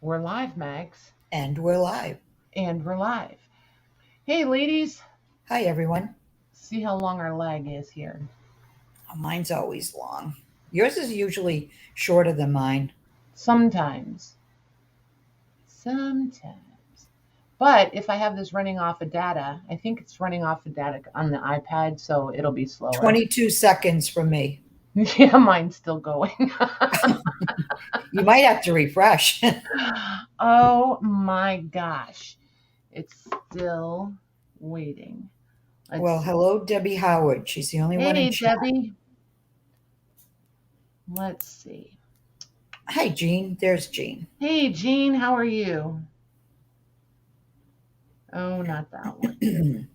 We're live, Max. And we're live. And we're live. Hey, ladies. Hi, everyone. See how long our lag is here. Oh, mine's always long. Yours is usually shorter than mine. Sometimes. But if I have this running off of data, I think it's running off of data on the iPad, so it'll be slower. 22 seconds from me. Yeah, mine's still going. You might have to refresh. Oh my gosh. It's still waiting. Well, hello, Debbie Howard. She's the only one in chat. Hey, Debbie. Let's see. Hi, Jean. There's Jean. Hey, Jean. How are you? Oh, not that one.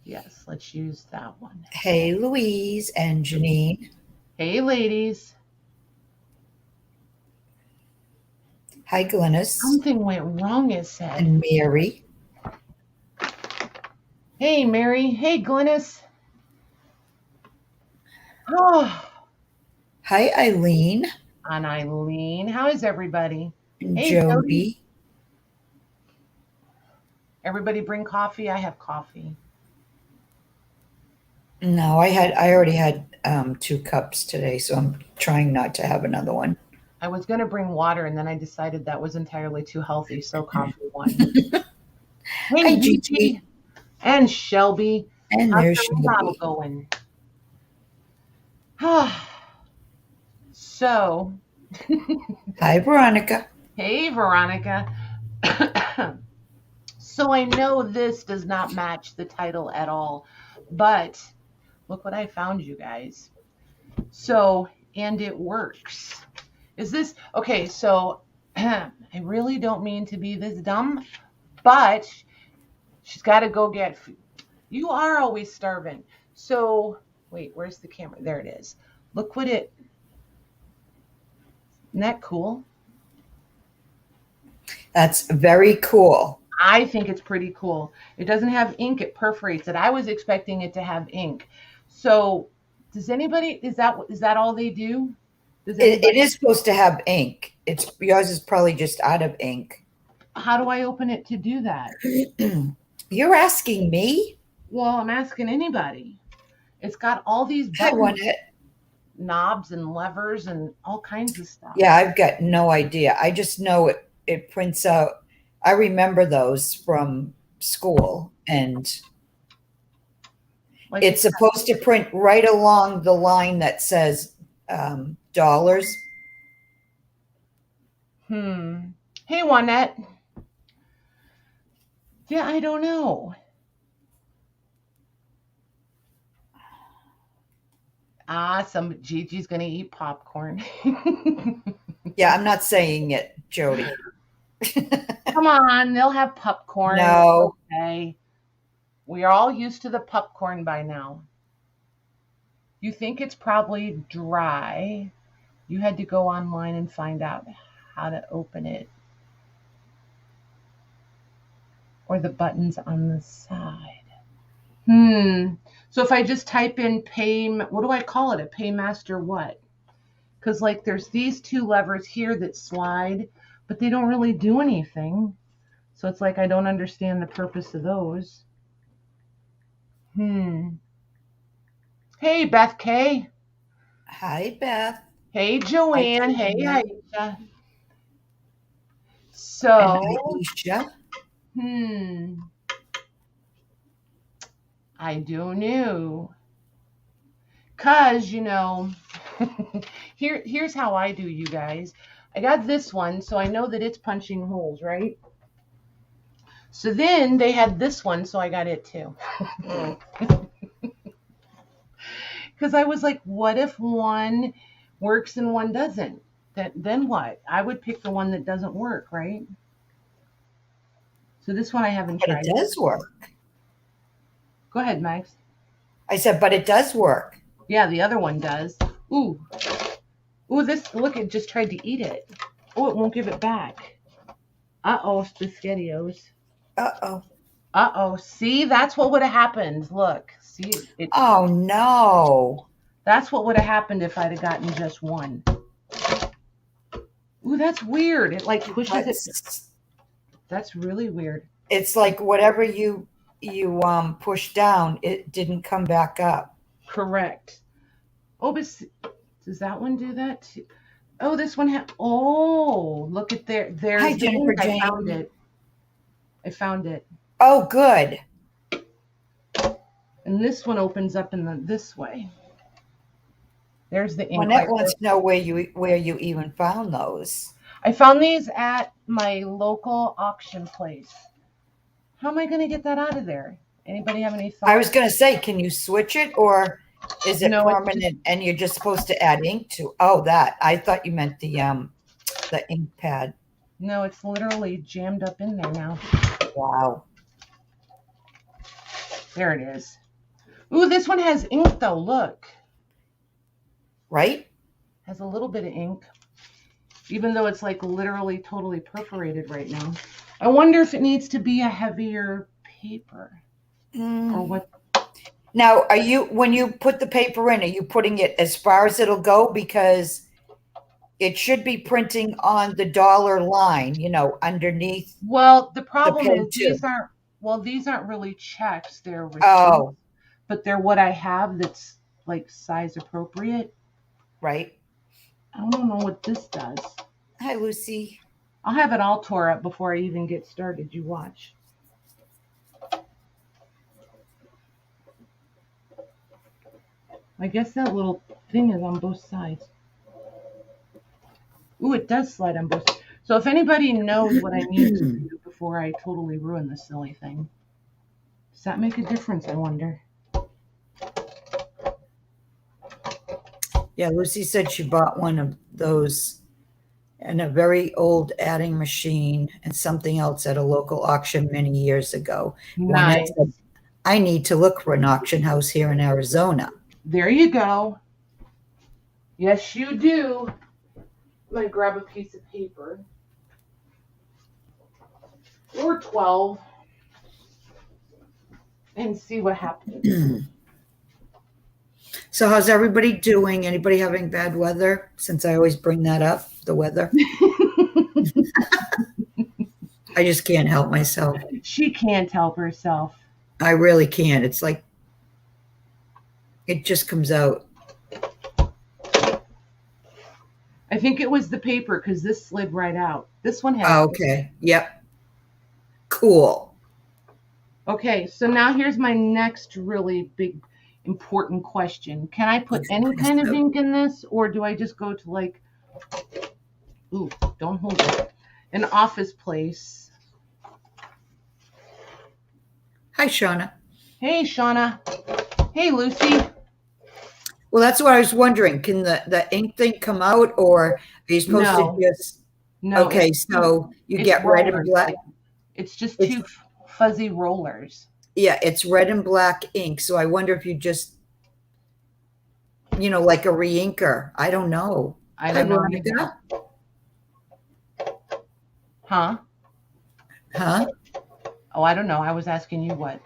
Yes, let's use that one. Hey, Louise and Janine. Hey, ladies. Hi, Glennis. Something went wrong, it said. And Mary. Hey, Mary. Hey, Glennis. Oh. Hi, Eileen. And Eileen. How is everybody? And hey, Jody. Everybody bring coffee? I have coffee. No, I already had 2 cups today, so I'm trying not to have another one. I was going to bring water, and then I decided that was entirely too healthy, so coffee won. Hey, Gigi. And Shelby. And there's Shelby. Going. So. Hi, Veronica. Hey, Veronica. So I know this does not match the title at all, but look what I found, you guys. So, and it works. Is this, okay, so I really don't mean to be this dumb, but she's got to go get food. You are always starving. So, wait, where's the camera? There it is. Look what isn't that cool? That's very cool. I think it's pretty cool. It doesn't have ink, it perforates it. I was expecting it to have ink. So does anybody, is that all they do? It is supposed to have ink. Yours is probably just out of ink. How do I open it to do that? You're asking me? Well, I'm asking anybody. It's got all these knobs and levers and all kinds of stuff. Yeah, I've got no idea. I just know it prints out. I remember those from school, and it's supposed to print right along the line that says dollars. Hey, Juanette. Yeah, I don't know. Gigi's gonna eat popcorn. Yeah, I'm not saying it, Jody. Come on, they'll have popcorn. No. Okay. We are all used to the popcorn by now. You think it's probably dry. You had to go online and find out how to open it. Or the buttons on the side. So if I just type in what do I call it? A paymaster what? Because like there's these 2 levers here that slide, but they don't really do anything. So it's like I don't understand the purpose of those. Hey, Beth K. Hi, Beth. Hey, Joanne. Hey, Aisha. So, Aisha. I don't know. Because, here's how I do, you guys. I got this one, so I know that it's punching holes, right? So then they had this one, so I got it too. Because I was like, what if one works and one doesn't? Then what? I would pick the one that doesn't work, right? So this one I haven't tried. But it does work. Go ahead, Max. I said, but it does work. Yeah, the other one does. Ooh, look, it just tried to eat it. Oh, it won't give it back. Uh-oh, spaghettios. Uh-oh. See, that's what would have happened. Look, see. Oh, no. That's what would have happened if I'd have gotten just one. Ooh, that's weird. It like pushes it. That's, That's really weird. it's like whatever you push down, it didn't come back up. Correct. Oh, but does that one do that too? Oh, this one oh, look at there. Hi, There's the Jennifer ink. I found Jane. it. I found it. Oh, good. And this one opens up in this way. There's the ink. Lynette wants to know where you even found those. I found these at my local auction place. How am I going to get that out of there? Anybody have any thoughts? I was going to say, can you switch it, or is it No, permanent and you're just supposed to add ink to? Oh, that. I thought you meant the ink pad. No, it's literally jammed up in there now. Wow. There it is. Ooh, this one has ink though. Look. Right? Has a little bit of ink. Even though it's like literally totally perforated right now. I wonder if it needs to be a heavier paper. Or what? Now, when you put the paper in, are you putting it as far as it'll go? Because it should be printing on the dollar line, underneath. Well, the problem is too. these aren't really checks. They're receipts. Oh. But they're what I have that's like size appropriate. Right. I don't know what this does. Hi, Lucy. I'll have it all tore up before I even get started. You watch. I guess that little thing is on both sides. Ooh, it does slide on both sides. So if anybody knows what I need to do before I totally ruin this silly thing, does that make a difference, I wonder? Yeah, Lucy said she bought one of those and a very old adding machine and something else at a local auction many years ago. Nice. Said, I need to look for an auction house here in Arizona. There you go. Yes, you do. I'm going to grab a piece of paper. Or 12. And see what happens. So how's everybody doing? Anybody having bad weather? Since I always bring that up, the weather. I just can't help myself. She can't help herself. I really can't. It's like, it just comes out. I think it was the paper because this slid right out. This one has. Oh, okay. Yep. Cool. Okay, so now here's my next really big important question. Can I put any kind of ink in this, or do I just go to like, ooh, don't hold it, an office place? Hi, Shauna. Hey, Shauna. Hey, Lucy. Well, that's what I was wondering. Can the ink thing come out, or are you supposed to just? No. Okay, so you get red and black. It's just two fuzzy rollers. Yeah, it's red and black ink. So I wonder if you just, like a re-inker. I don't know. I don't know either. Huh? Huh? Oh, I don't know. I was asking you what.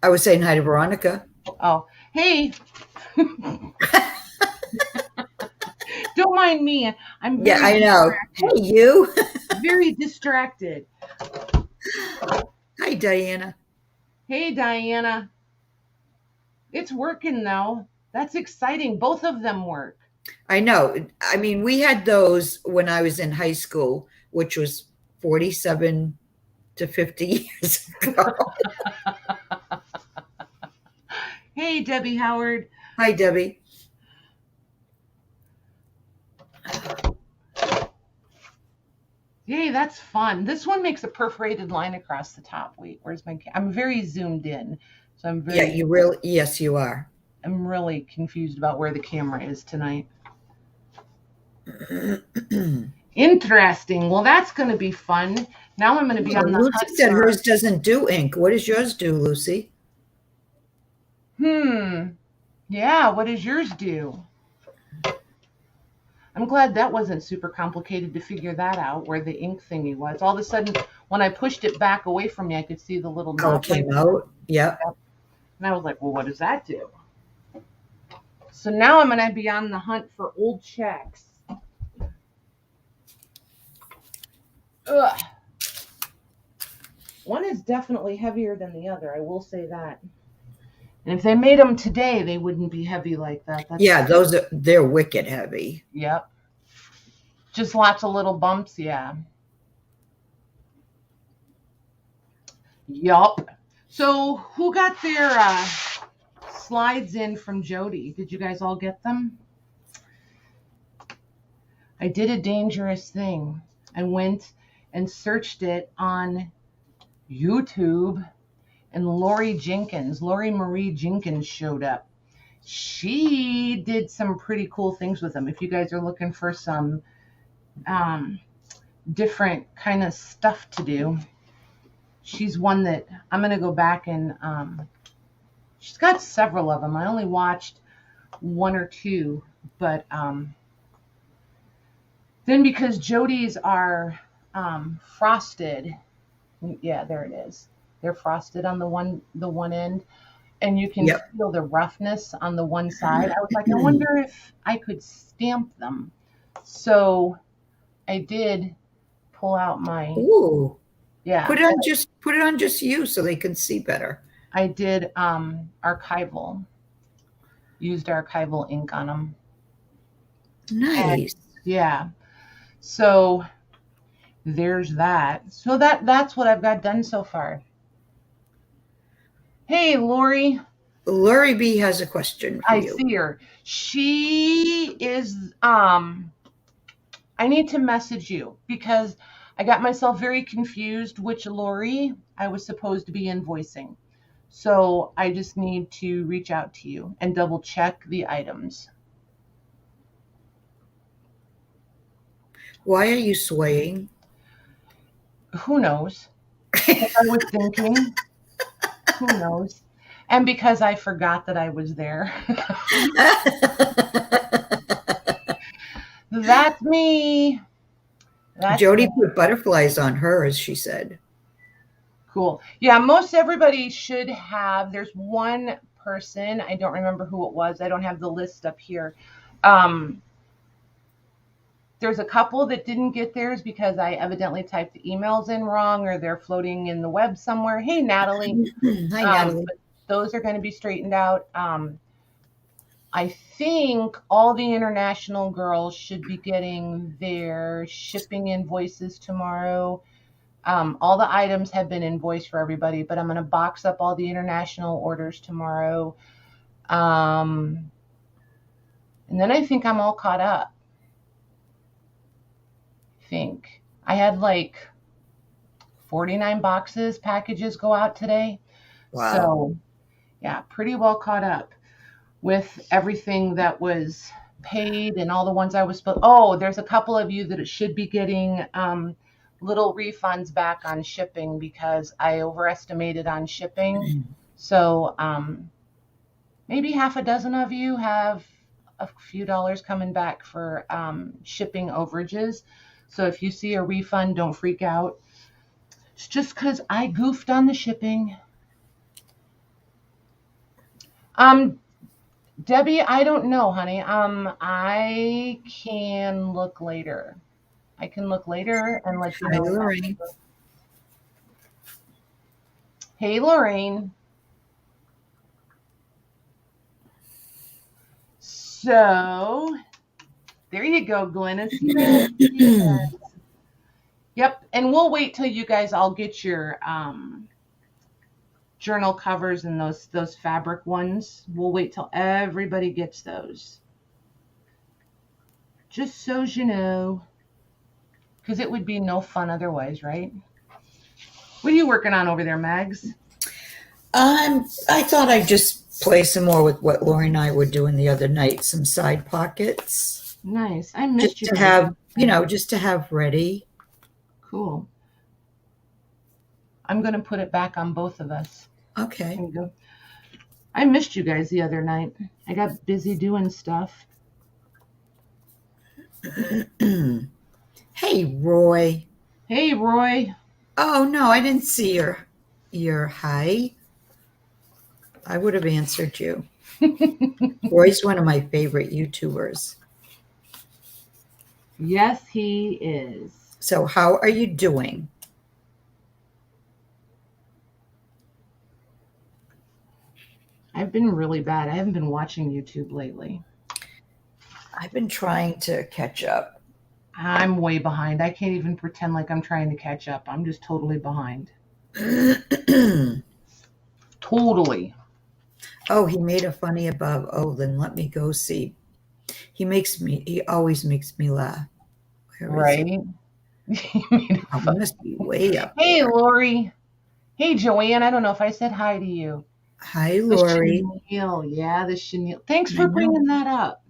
I was saying hi to Veronica. Oh, hey. Don't mind me. I'm very I know. Hey, you. Very distracted. Hi, Diana. Hey, Diana. It's working though. That's exciting. Both of them work. I know. I mean, we had those when I was in high school, which was 47 to 50 years ago. Hey, Debbie Howard. Hi, Debbie. Yay, that's fun. This one makes a perforated line across the top. Wait, where's my I'm very zoomed in. So I'm very yes, you are. I'm really confused about where the camera is tonight. Interesting. Well, that's going to be fun. Now I'm going to be on the Lucy hunt said for... hers doesn't do ink. What does yours do, Lucy? Yeah, what does yours do? I'm glad that wasn't super complicated to figure that out, where the ink thingy was. All of a sudden, when I pushed it back away from me, I could see the little knot. Came out. Yep. And I was like, well, what does that do? So now I'm going to be on the hunt for old checks. Ugh. One is definitely heavier than the other. I will say that. And if they made them today, they wouldn't be heavy like that. Yeah, they're wicked heavy. Yep. Just lots of little bumps. Yeah. Yup. So who got their slides in from Jody? Did you guys all get them? I did a dangerous thing. I went and searched it on YouTube, and Lori Marie Jenkins showed up. She did some pretty cool things with them. If you guys are looking for some different kind of stuff to do, she's one that I'm going to go back and she's got several of them. I only watched one or two, but then because Jody's are frosted, yeah, there it is. They're frosted on the one end, and you can feel the roughness on the one side. I was like, I wonder if I could stamp them. So I did pull out my. Ooh. Yeah. Put it on just you so they can see better. I did archival. Used archival ink on them. Nice. And, yeah. So there's that. So that's what I've got done so far. Hey, Lori. Lori B has a question for you. I see her. She is I need to message you because I got myself very confused which Lori I was supposed to be invoicing. So I just need to reach out to you and double check the items. Why are you swaying? Who knows? I was thinking, who knows? And because I forgot that I was there. That's me. Jody put butterflies on hers, she said. Cool. Yeah, most everybody should have. There's one person, I don't remember who it was. I don't have the list up here. There's a couple that didn't get theirs because I evidently typed the emails in wrong or they're floating in the web somewhere. Hey, Natalie. Hi, Natalie. Those are going to be straightened out. I think all the international girls should be getting their shipping invoices tomorrow. All the items have been invoiced for everybody, but I'm going to box up all the international orders tomorrow. And then I think I'm all caught up. Think I had like 49 packages go out today. Wow. So yeah, pretty well caught up with everything that was paid and all the ones I was supposed. Oh, there's a couple of you that should be getting little refunds back on shipping because I overestimated on shipping. So maybe half a dozen of you have a few dollars coming back for shipping overages. So if you see a refund, don't freak out. It's just because I goofed on the shipping. Debbie, I don't know, honey. I can look later. I can look later and let you know. Hi, Lorraine. Hey, Lorraine. So there you go, Glennis. Yep, and we'll wait till you guys all get your journal covers and those fabric ones. We'll wait till everybody gets those. Just so you know. Because it would be no fun otherwise, right? What are you working on over there, Mags? I thought I'd just play some more with what Lori and I were doing the other night, some side pockets. Nice. I missed you. To have, just to have ready. Cool. I'm going to put it back on both of us. Okay. There you go. I missed you guys the other night. I got busy doing stuff. Hey, Roy. Hey, Roy. Oh, no, I didn't see your hi. I would have answered you. Roy's one of my favorite YouTubers. Yes, he is. So, how are you doing? I've been really bad. I haven't been watching YouTube lately. I've been trying to catch up. I'm way behind. I can't even pretend like I'm trying to catch up. I'm just totally behind. Totally. Oh, he made a funny above. Oh, then let me go see. He always makes me laugh. Where is it? Right? You made Oh, a he fun- must be way up Hey, there. Lori. Hey, Joanne. I don't know if I said hi to you. Hi, The Lori. chenille. Yeah, the chenille. Thanks I for know. bringing that up.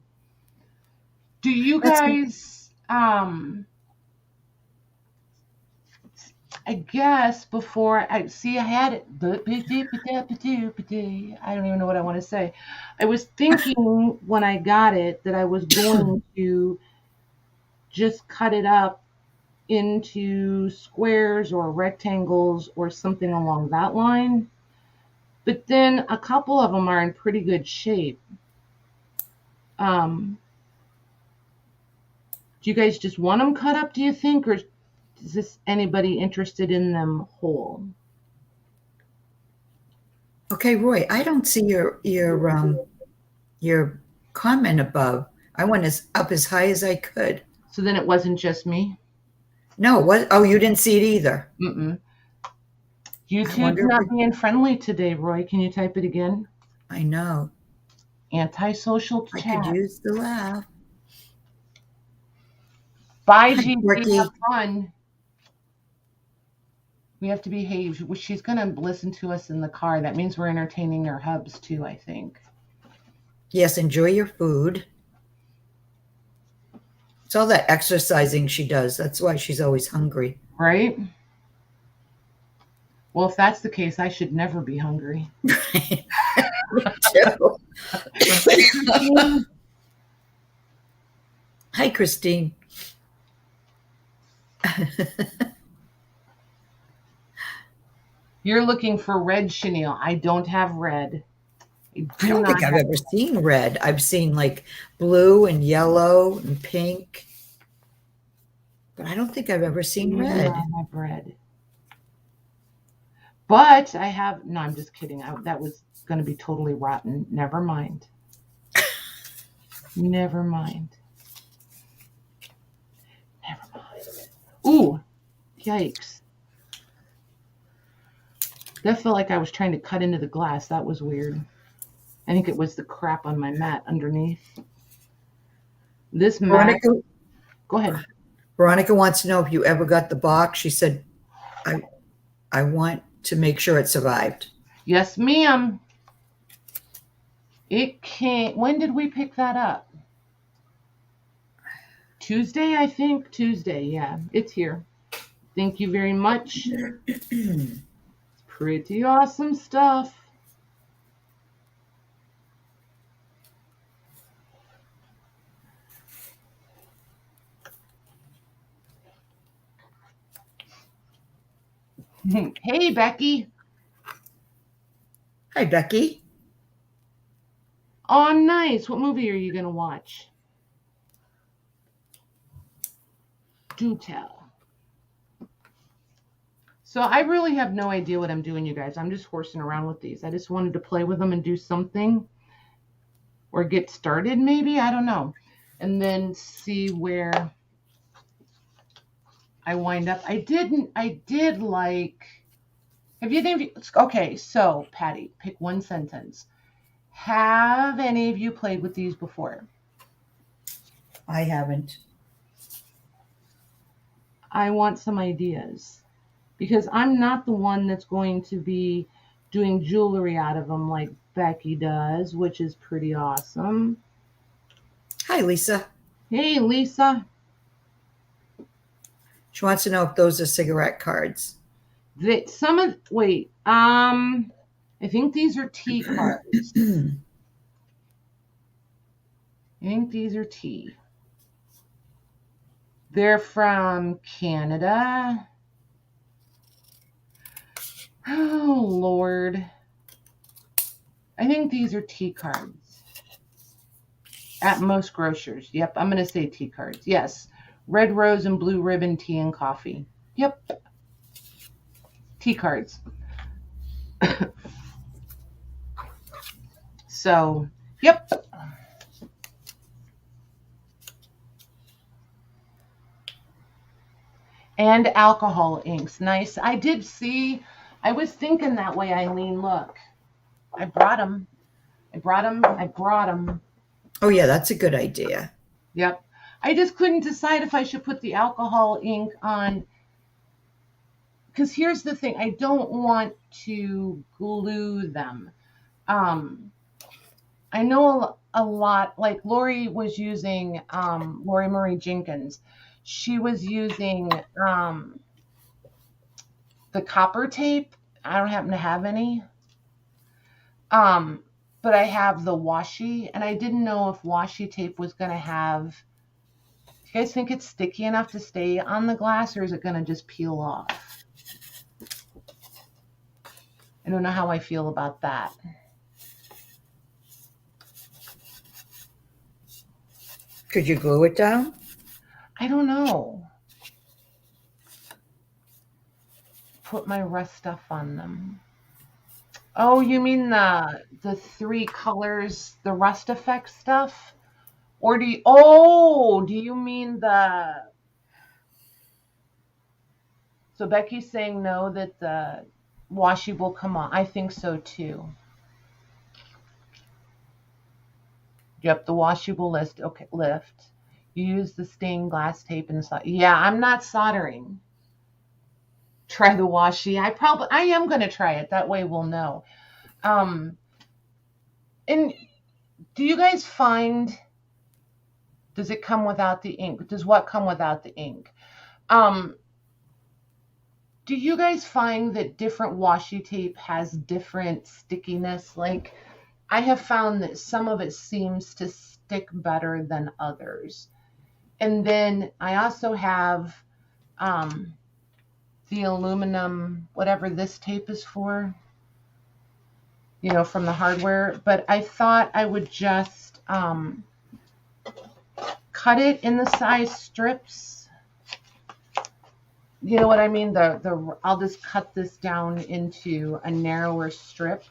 Do you That's guys, I guess before I see, I had it. I don't even know what I want to say. I was thinking when I got it that I was going to just cut it up into squares or rectangles or something along that line. But then a couple of them are in pretty good shape. Um, do you guys just want them cut up, do you think? Or is this anybody interested in them whole? okay, Roy. I don't see your comment above. I went up as high as I could. So then it wasn't just me? No, what? Oh, you didn't see it either. Mm-mm. I YouTube's wonder if not being friendly today, Roy. Can you type it again? I know. Antisocial I could chat. use the laugh. Bye, Hi, Gigi. Have Quirky. fun. We have to behave. She's going to listen to us in the car. That means we're entertaining their hubs too, I think. Yes, enjoy your food. It's all that exercising she does. That's why she's always hungry. Right? Well, if that's the case, I should never be hungry. Me too. Hey, Christine. Hi, Christine. You're looking for red chenille. I don't have red. I I do don't not think I've have. ever seen red. I've seen like blue and yellow and pink, but I don't think I've ever seen Do red. not have red. But I have. No, I'm just kidding. That was going to be totally rotten. Never mind. Never mind. Never mind. Ooh, yikes. That felt like I was trying to cut into the glass. That was weird. I think it was the crap on my mat underneath. This mat. Veronica, Go ahead. Veronica wants to know if you ever got the box. She said, I, I want to make sure it survived. Yes, ma'am. It came. When did we pick that up? Tuesday, I think. Tuesday, yeah. It's here. Thank you very much. Pretty awesome stuff. Hey, Becky. Hi, Becky. Oh, nice. What movie are you going to watch? Do tell. So I really have no idea what I'm doing, you guys. I'm just horsing around with these. I just wanted to play with them and do something or get started, maybe. I don't know. And then see where I wind up. I did like, have you, okay, so Patty, pick one sentence. Have any of you played with these before? I haven't. I want some ideas because I'm not the one that's going to be doing jewelry out of them like Becky does, which is pretty awesome. Hi, Lisa. Hey, Lisa. She wants to know if those are cigarette cards. Wait, I think these are tea cards. I think these are tea. They're from Canada. Oh, Lord. I think these are tea cards. At most grocers. Yep, I'm going to say tea cards. Yes. Red rose and blue ribbon tea and coffee. Yep, tea cards. So, yep. And alcohol inks. Nice. I did see, I was thinking that way, Eileen. Look, I brought them. I brought them. I brought them. Oh, yeah, that's a good idea. Yep. I just couldn't decide if I should put the alcohol ink on. Because here's the thing, I don't want to glue them. I know a lot, like Lori was using, Lori Marie Jenkins, she was using the copper tape. I don't happen to have any. Um, but I have the washi, and I didn't know if washi tape was going to have. Do you guys think it's sticky enough to stay on the glass, or is it going to just peel off? I don't know how I feel about that. Could you glue it down? I don't know. Put my rust stuff on them. Oh, you mean the three colors, the rust effect stuff? Or do you mean the, so Becky's saying no, that the washi will come on. I think so too. Yep, the washi will lift. You use the stained glass tape and solder. Yeah, I'm not soldering. Try the washi. I am going to try it. That way we'll know. And do you guys find, does it come without the ink? Does what come without the ink? Do you guys find that different washi tape has different stickiness? Like, I have found that some of it seems to stick better than others. And then I also have the aluminum, whatever this tape is for, from the hardware. But I thought I would just cut it in the size strips. You know what I mean? I'll just cut this down into a narrower strip.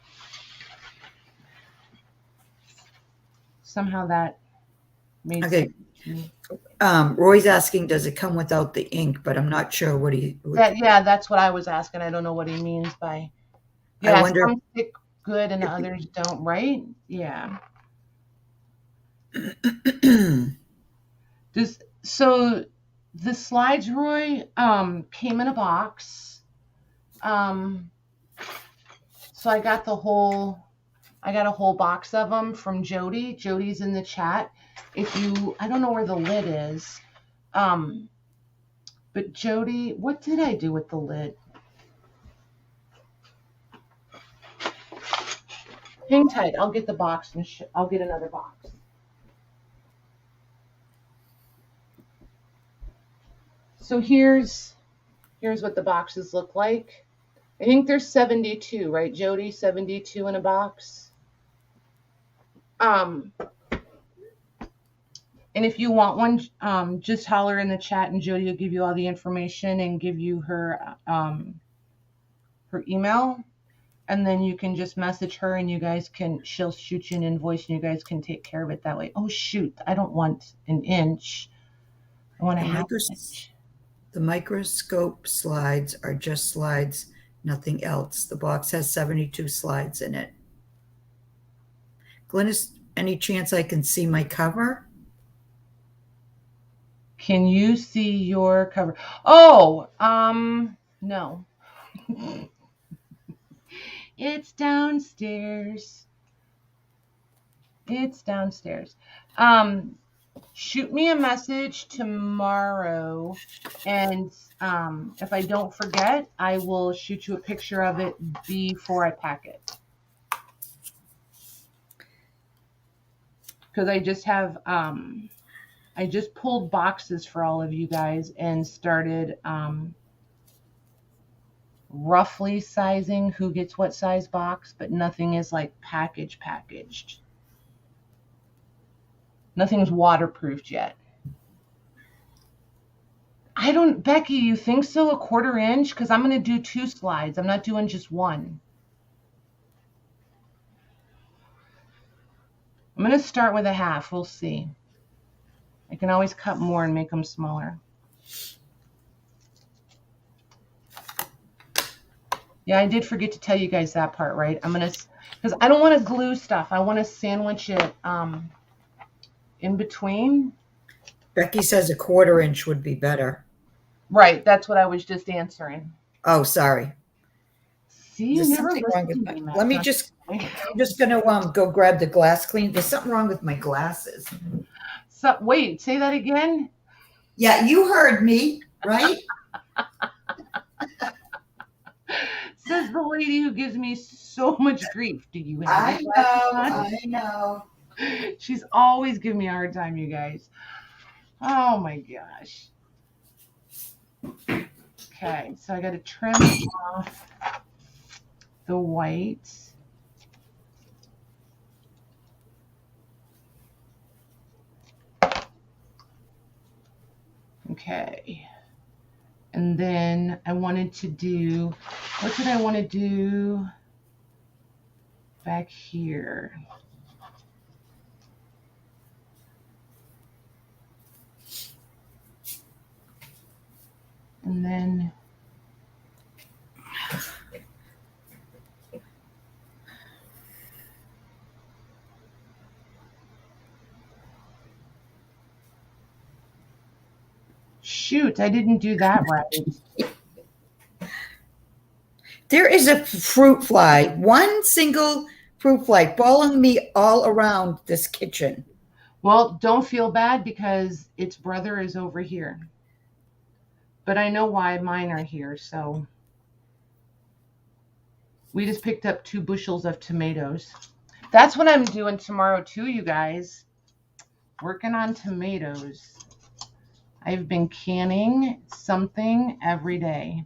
Somehow that made Okay. sense. Roy's asking, does it come without the ink? But I'm not sure what he. That's what I was asking. I don't know what he means by. Yeah, I wonder. some stick good and others don't, right? Yeah. So the slides, Roy, came in a box. So I got a whole box of them from Jody. Jody's in the chat. I don't know where the lid is. But Jody, what did I do with the lid? Hang tight. I'll get the box and I'll get another box. So here's what the boxes look like. I think there's 72, right, Jody? 72 in a box. And if you want one, just holler in the chat, and Jody will give you all the information and give you her email, and then you can just message her, and she'll shoot you an invoice, and you guys can take care of it that way. Oh shoot, I don't want an inch. I want a half inch. The microscope slides are just slides, nothing else. The box has 72 slides in it. Glynis, any chance I can see my cover? Can you see your cover? Oh, no. It's downstairs. Shoot me a message tomorrow, and if I don't forget, I will shoot you a picture of it before I pack it. Because I just have, I just pulled boxes for all of you guys and started roughly sizing who gets what size box, but nothing is like packaged. Nothing's waterproofed yet. I don't, Becky, you think so? A 1/4 inch? Because I'm going to do 2 slides. I'm not doing just one. I'm going to start with a 1/2. We'll see. I can always cut more and make them smaller. Yeah, I did forget to tell you guys that part, right? I'm going to, because I don't want to glue stuff. I want to sandwich it in between. Becky says a 1/4 inch would be better. Right, that's what I was just answering. Oh, sorry. See, you There's never something wrong listen with to me, my. Matt. Let me just. I'm just gonna go grab the glass cleaner. There's something wrong with my glasses. So, wait, say that again. Yeah, you heard me, right? Says the lady who gives me so much grief. Do you have I your know. glasses I know. on? She's always giving me a hard time, you guys. Oh my gosh. Okay, so I got to trim off the white. Okay. And then I wanted to do, what did I want to do back here? And then shoot, I didn't do that right. There is a fruit fly, one single fruit fly following me all around this kitchen. Well, don't feel bad because its brother is over here. But I know why mine are here, so we just picked up 2 bushels of tomatoes. That's what I'm doing tomorrow too, you guys. Working on tomatoes. I've been canning something every day.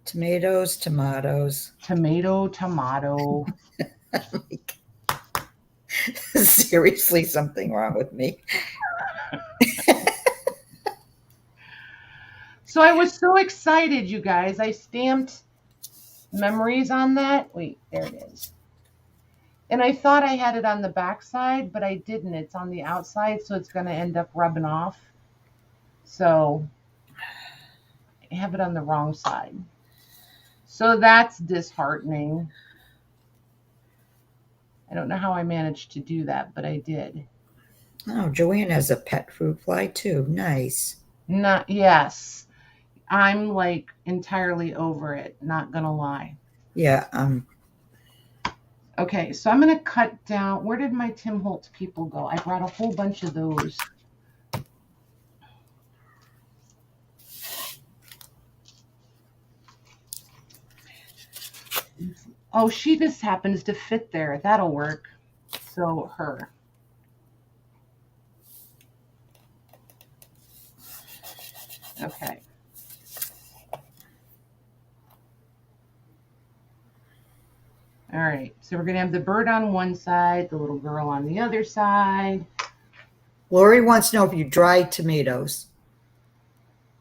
Tomatoes. Tomato. Seriously, something wrong with me. So I was so excited, you guys. I stamped memories on that. Wait, there it is. And I thought I had it on the back side, but I didn't. It's on the outside, so it's going to end up rubbing off. So I have it on the wrong side. So that's disheartening. I don't know how I managed to do that, but I did. Oh, Joanne has a pet fruit fly too. Nice. Not, yes. I'm like entirely over it, not gonna lie. Yeah. Okay, so I'm gonna cut down. Where did my Tim Holtz people go? I brought a whole bunch of those. Oh, she just happens to fit there. That'll work. So her. Okay. All right. So we're going to have the bird on one side, the little girl on the other side. Lori wants to know if you dry tomatoes.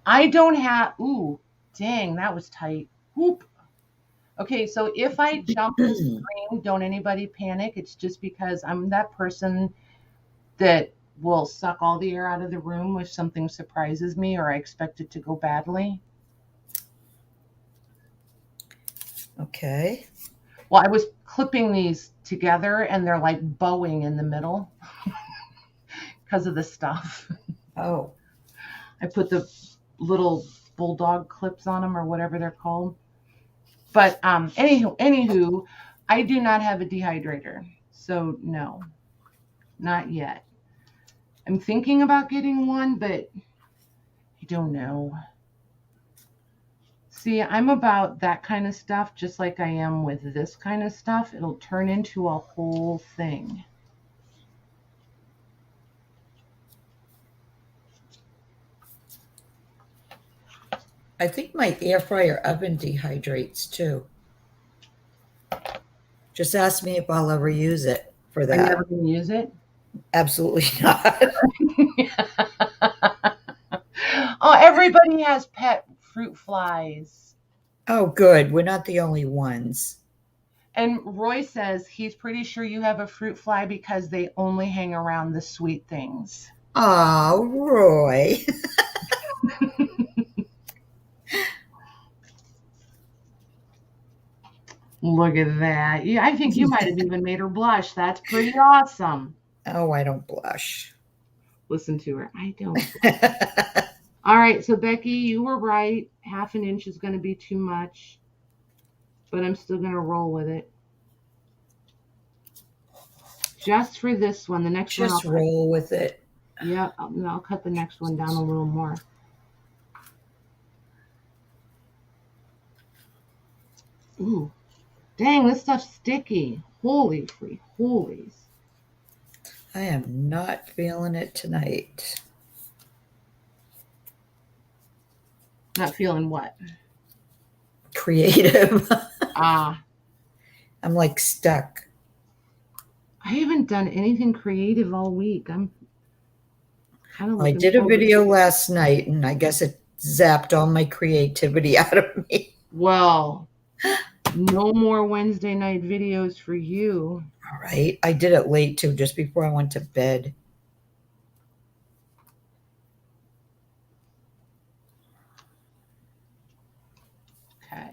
I don't have. Ooh, dang, that was tight. Whoop. Okay, so if I jump and scream, don't anybody panic. It's just because I'm that person that will suck all the air out of the room if something surprises me or I expect it to go badly. Okay. Well, I was clipping these together and they're like bowing in the middle because of the stuff. Oh. I put the little bulldog clips on them or whatever they're called. But anywho, I do not have a dehydrator. So no, not yet. I'm thinking about getting one, but I don't know. See, I'm about that kind of stuff just like I am with this kind of stuff. It'll turn into a whole thing. I think my air fryer oven dehydrates too. Just ask me if I'll ever use it for that. Are you ever going to use it? Absolutely not. Everybody has pet fruit flies. Oh, good. We're not the only ones. And Roy says he's pretty sure you have a fruit fly because they only hang around the sweet things. Oh, Roy. Look at that. Yeah, I think you might have even made her blush. That's pretty awesome. Oh, I don't blush. Listen to her. I don't. All right, so Becky, you were right. Half an inch is going to be too much, but I'm still going to roll with it. Just for this one. The next one. Just roll with it. Yeah, I'll cut the next one down a little more. Ooh, dang, this stuff's sticky. Holy free holies. I am not feeling it tonight. Not feeling what? Creative. I'm like stuck. I haven't done anything creative all week. I'm kind of. I did a video last night, and I guess it zapped all my creativity out of me. Well, no more Wednesday night videos for you. All right. I did it late, too, just before I went to bed. Okay.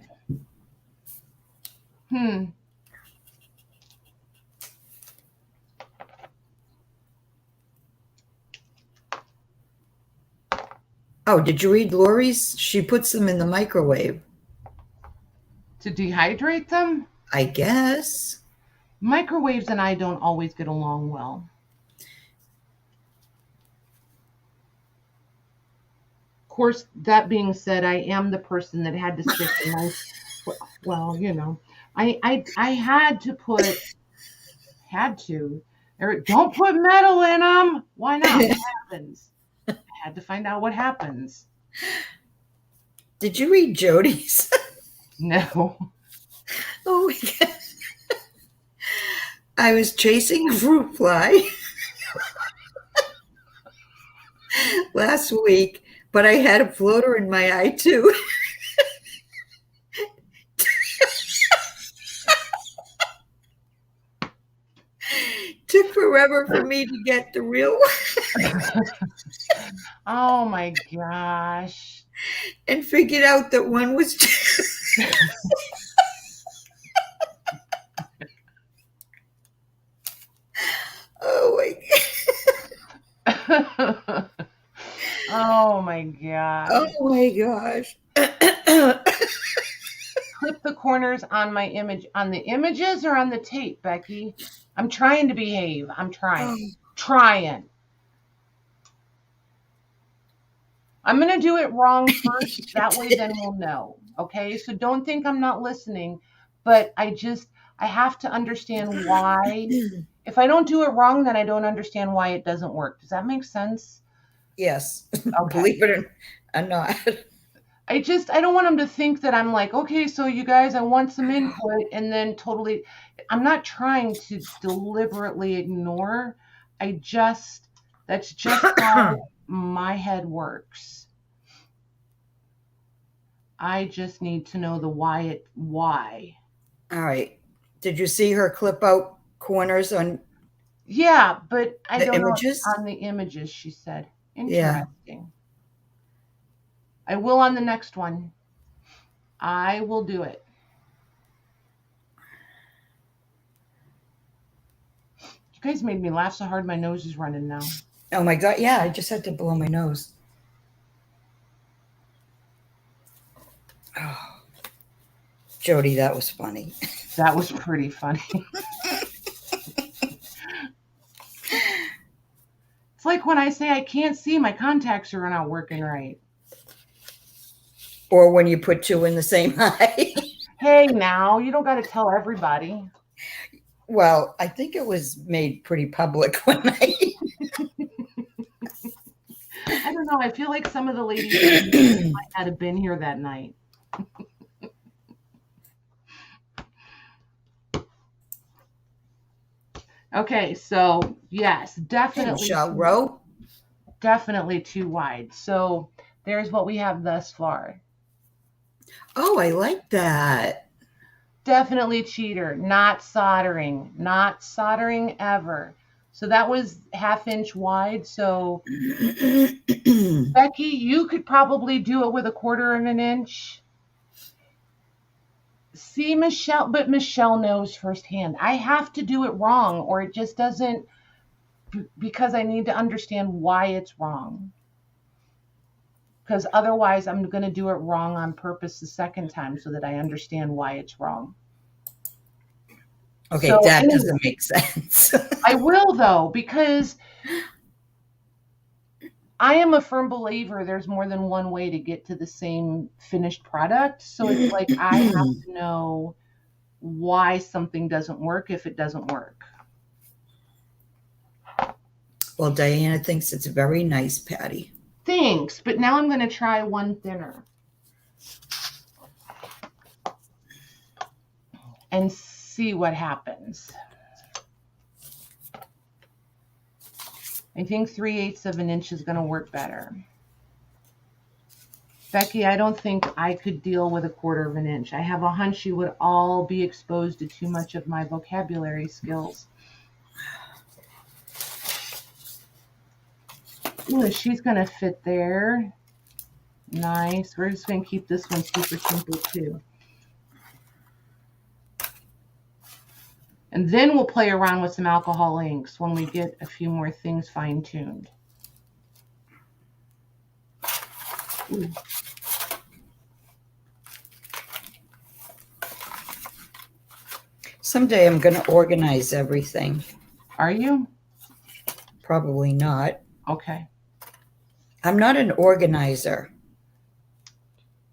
Oh, did you read Lori's? She puts them in the microwave. To dehydrate them? I guess. Microwaves and I don't always get along well. Of course, that being said, I am the person that had to stick the knife. Well, you know, I had to put, Eric, don't put metal in them. Why not? What happens? I had to find out what happens. Did you read Jody's? No. Oh my God. I was chasing a fruit fly last week, but I had a floater in my eye too. Took forever for me to get the real one. Oh my gosh. And figured out that one was Oh my God. Oh my gosh. Oh my gosh. Clip the corners on my image, on the images or on the tape, Becky? I'm trying to behave. I'm trying. Trying. I'm going to do it wrong first. That way then we'll know. Okay? So don't think I'm not listening, but I have to understand why. If I don't do it wrong, then I don't understand why it doesn't work. Does that make sense? Yes. Okay. Believe it or not. I don't want them to think that I'm like, okay, so you guys, I want some input, and then totally, I'm not trying to deliberately ignore. That's just how my head works. I just need to know the why. All right. Did you see her clip out corners on? Yeah, but I don't images? know on the images, she said. Interesting. Yeah. I will on the next one. I will do it. You guys made me laugh so hard my nose is running now. Oh my God. Yeah, I just had to blow my nose. Oh, Jody, that was funny. That was pretty funny. It's like when I say I can't see, my contacts are not working right. Or when you put two in the same eye. Hey, now, you don't got to tell everybody. Well, I think it was made pretty public when I don't know. I feel like some of the ladies might not have been here that night. Okay, so yes, definitely. Shall row? Definitely too wide. So There's what we have thus far. Oh, I like that. Definitely a cheater. Not soldering. Not soldering ever. So that was 1/2 inch wide. So Becky, you could probably do it with 1/4 inch. See, Michelle, but Michelle knows firsthand. I have to do it wrong, or it just doesn't, because I need to understand why it's wrong. Because otherwise, I'm going to do it wrong on purpose the second time so that I understand why it's wrong. Okay, So that anyway, doesn't make sense. I will, though, because I am a firm believer there's more than one way to get to the same finished product. So it's like I have to know why something doesn't work if it doesn't work. Well, Diana thinks it's very nice, Patty. Thanks, but now I'm going to try one thinner and see what happens. I think 3/8 of an inch is going to work better. Becky, I don't think I could deal with 1/4 inch. I have a hunch you would all be exposed to too much of my vocabulary skills. Ooh, she's going to fit there. Nice. We're just going to keep this one super simple too. And then we'll play around with some alcohol inks when we get a few more things fine-tuned. Ooh. Someday I'm going to organize everything. Are you? Probably not. Okay. I'm not an organizer.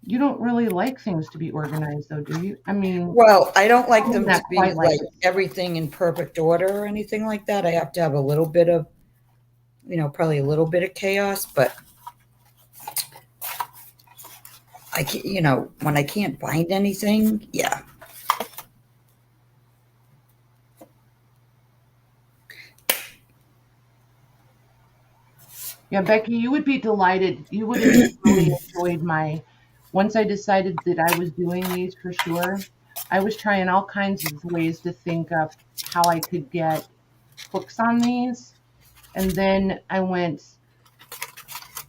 You don't really like things to be organized, though, do you? I mean, well, I don't like them to be like it. everything in perfect order or anything like that. I have to have a little bit of, probably a little bit of chaos, but I can't, when I can't find anything, yeah. Yeah, Becky, you would be delighted. You would have really enjoyed once I decided that I was doing these for sure, I was trying all kinds of ways to think of how I could get hooks on these. And then I went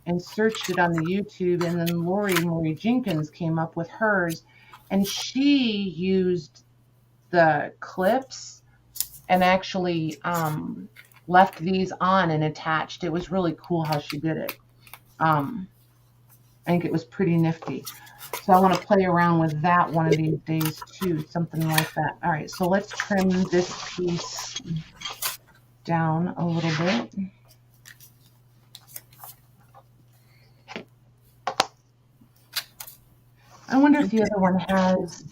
and searched it on the YouTube, and then Lori Marie Jenkins came up with hers, and she used the clips and actually left these on and attached. It was really cool how she did it. I think it was pretty nifty. So I want to play around with that one of these days too, something like that. All right, so let's trim this piece down a little bit. I wonder if the other one has.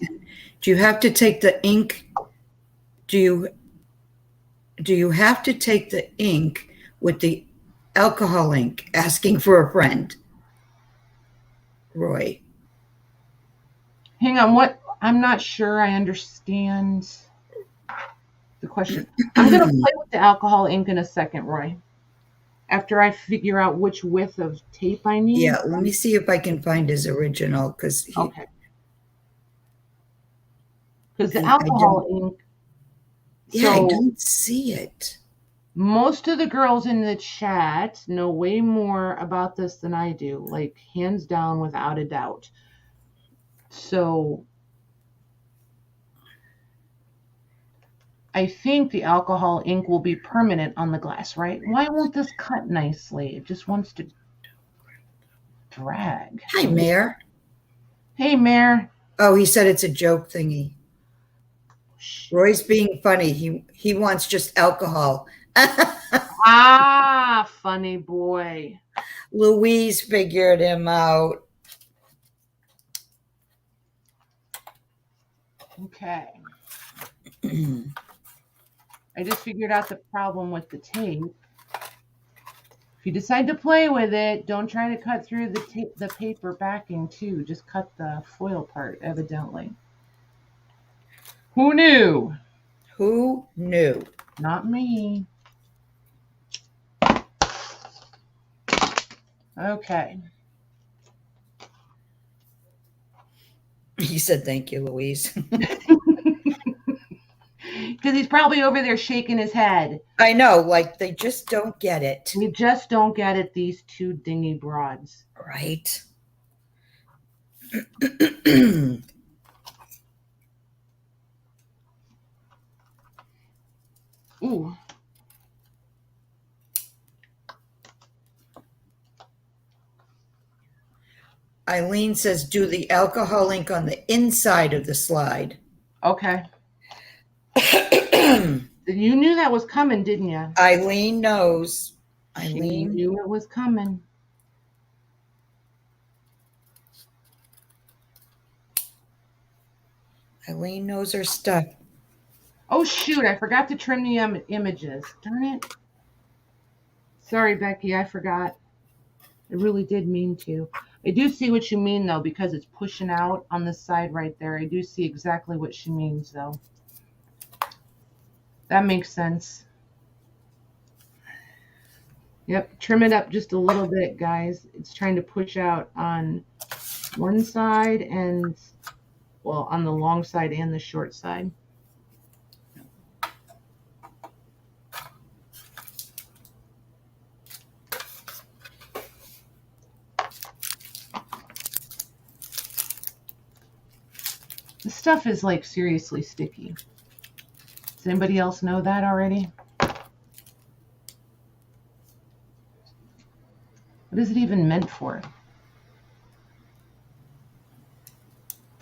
Do you have to take the ink? Do you have to take the ink with the alcohol ink? Asking for a friend. Roy. Hang on, what? I'm not sure I understand the question. I'm going to play with the alcohol ink in a second, Roy. After I figure out which width of tape I need. Yeah, let me see if I can find his original, because okay. Because the alcohol ink. Yeah, I don't see it. Most of the girls in the chat know way more about this than I do, like hands down, without a doubt. So I think the alcohol ink will be permanent on the glass, right? Why won't this cut nicely? It just wants to drag. Hi, Mayor. Hey, Mayor. Oh, he said it's a joke thingy. Roy's being funny. He wants just alcohol. Ah, funny boy. Louise figured him out. Okay. I just figured out the problem with the tape. If you decide to play with it, don't try to cut through the paper backing too. Just cut the foil part, evidently. Who knew? Who knew? Not me. Okay. He said, "Thank you, Louise." Because he's probably over there shaking his head. I know, like they just don't get it. We just don't get it, these two dingy broads. Right. Ooh. Eileen says, do the alcohol ink on the inside of the slide. Okay. You knew that was coming, didn't you? Eileen knows. She Eileen. knew it was coming. Eileen knows her stuff. Oh, shoot. I forgot to trim the images. Darn it. Sorry, Becky. I forgot. I really did mean to. I do see what you mean, though, because it's pushing out on the side right there. I do see exactly what she means, though. That makes sense. Yep, trim it up just a little bit, guys. It's trying to push out on one side and, well, on the long side and the short side. This stuff is like seriously sticky. Does anybody else know that already? What is it even meant for?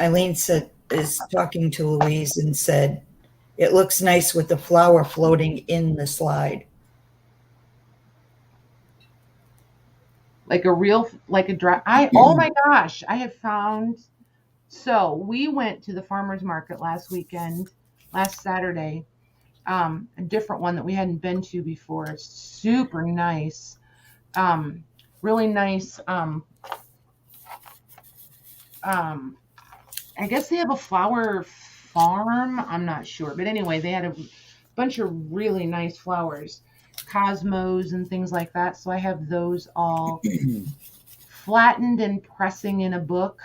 Eileen is talking to Louise and said, it looks nice with the flower floating in the slide. Like a real, like a dry, oh my gosh, I have found, so we went to the farmer's market last Saturday, a different one that we hadn't been to before. It's super nice. Really nice. I guess they have a flower farm. I'm not sure. But anyway, they had a bunch of really nice flowers, cosmos and things like that. So I have those all flattened and pressing in a book.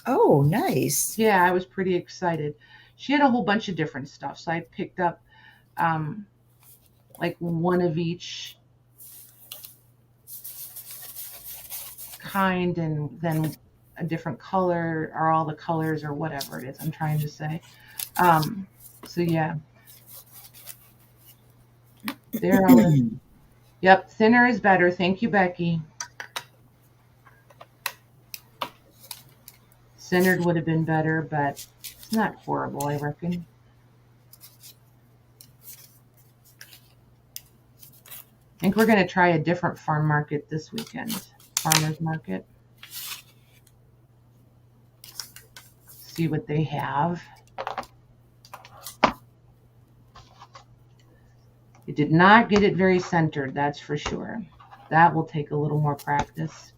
Oh, nice. Yeah, I was pretty excited. She had a whole bunch of different stuff. So I picked up like one of each kind and then a different color or all the colors or whatever it is I'm trying to say. So yeah. There. Yep, thinner is better. Thank you, Becky. Centered would have been better, but it's not horrible, I reckon. I think we're going to try a different farm market this weekend. Farmer's market. See what they have. It did not get it very centered, that's for sure. That will take a little more practice.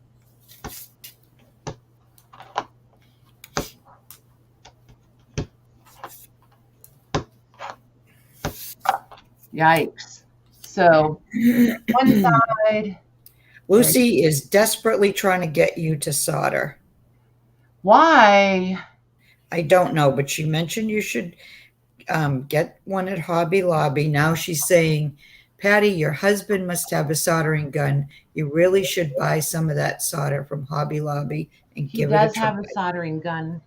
Yikes. So one side. Lucy is desperately trying to get you to solder. Why? I don't know, but she mentioned you should get one at Hobby Lobby. Now she's saying, Patty, your husband must have a soldering gun. You really should buy some of that solder from Hobby Lobby and give it a try. He does have a soldering gun.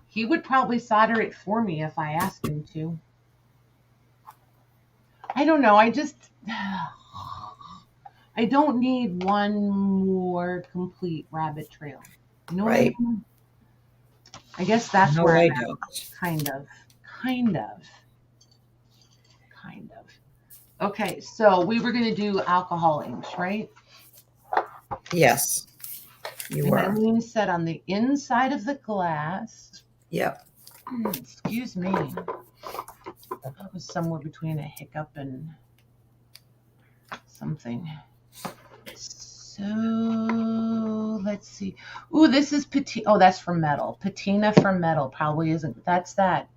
He would probably solder it for me if I asked him to. I don't know. I don't need one more complete rabbit trail. You know right. what I mean? I guess that's no, where I I'm don't. Kind of. Okay, so we were going to do alcohol inks, right? Yes, you were. And Eileen said on the inside of the glass. Yep. Excuse me. That was somewhere between a hiccup and something. So let's see. Ooh, this is patina. Oh, that's for metal. Patina for metal probably isn't. That's that.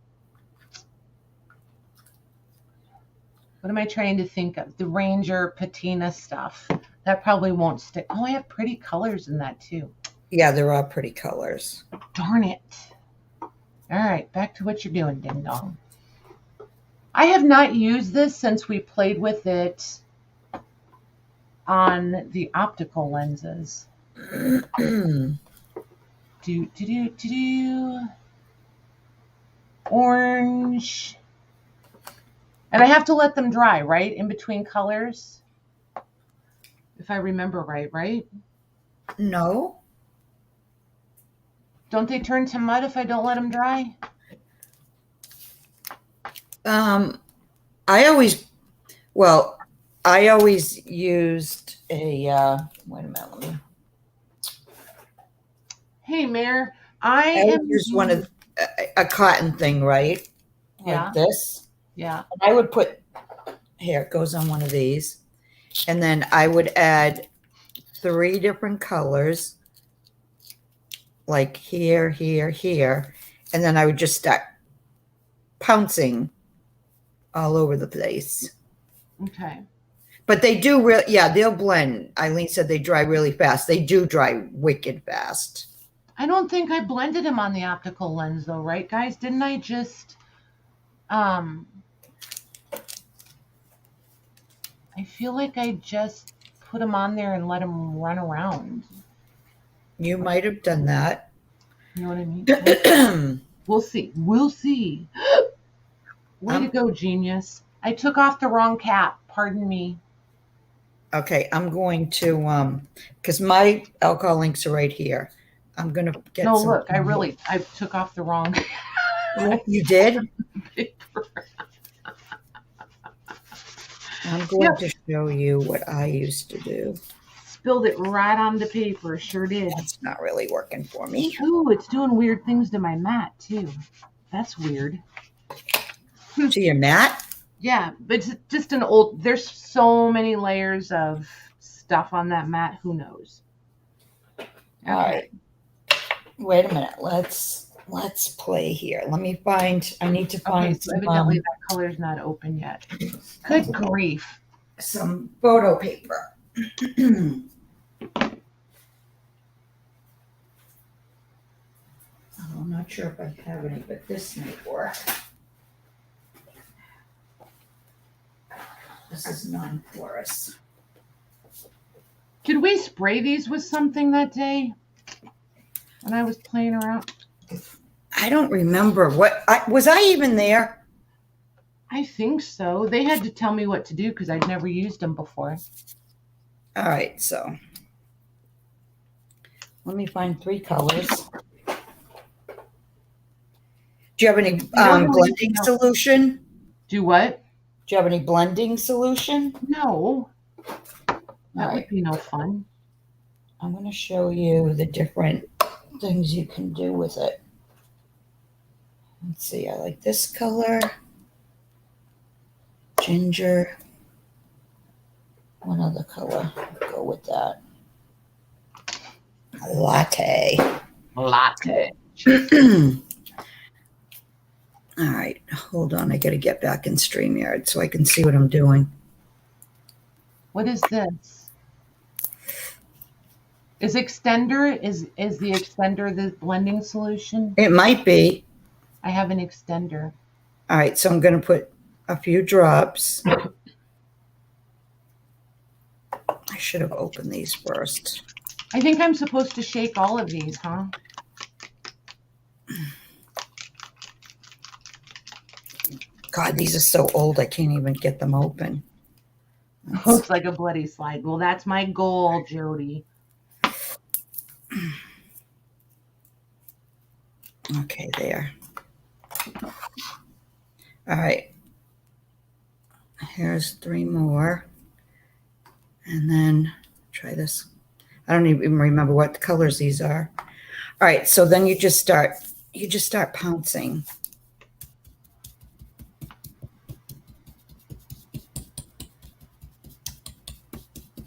What am I trying to think of? The Ranger patina stuff. That probably won't stick. Oh, I have pretty colors in that too. Yeah, they're all pretty colors. Darn it. All right, back to what you're doing, Ding Dong. I have not used this since we played with it on the optical lenses. Do, do, do, do, do. Orange. And I have to let them dry, right? In between colors? If I remember right? No. Don't they turn to mud if I don't let them dry? I always, well, I always used a, wait a minute, let me, Hey, Mayor, I I would am. use one of a cotton thing, right? Yeah. Like this. Yeah. And I would put, here, it goes on one of these. And then I would add 3 different colors, like here, here, here. And then I would just start pouncing all over the place. Okay. But they do really, yeah, they'll blend. Eileen said they dry really fast. They do dry wicked fast. I don't think I blended them on the optical lens though, right, guys? Didn't I just I feel like I just put them on there and let them run around. You might have done that. You know what I mean? We'll see. We'll see. Way to go, genius. I took off the wrong cap. Pardon me. Okay, I'm going to because my alcohol inks are right here. I'm gonna get No, some. look, I took off the wrong You did? paper. I'm going to show you what I used to do. Spilled it right on the paper. Sure did. That's not really working for me. Ooh, it's doing weird things to my mat too. That's weird. To your mat? Yeah, but it's just an old. There's so many layers of stuff on that mat. Who knows? Okay. All right. Wait a minute. Let's play here. Let me find. I need to find Okay, so evidently that color's not open yet. Good grief! Some photo paper. I'm not sure if I have any, but this may work. This is non-porous. Did we spray these with something that day when I was playing around? I don't remember was I even there? I think so. They had to tell me what to do because I'd never used them before. All right, so let me find 3 colors. Do you have any blending solution? Do what? Do you have any blending solution? No. That All would right. be no fun. I'm going to show you the different things you can do with it. Let's see, I like this color. Ginger. One other color. Go with that. Latte. Latte. All right, hold on. I got to get back in StreamYard so I can see what I'm doing. What is this? Is the extender the blending solution? It might be. I have an extender. All right, so I'm going to put a few drops. I should have opened these first. I think I'm supposed to shake all of these, huh? God, these are so old, I can't even get them open. Looks like a bloody slide. Well, that's my goal, Jody. Okay, there. All right. Here's 3 more. And then try this. I don't even remember what colors these are. All right, so then you just start pouncing.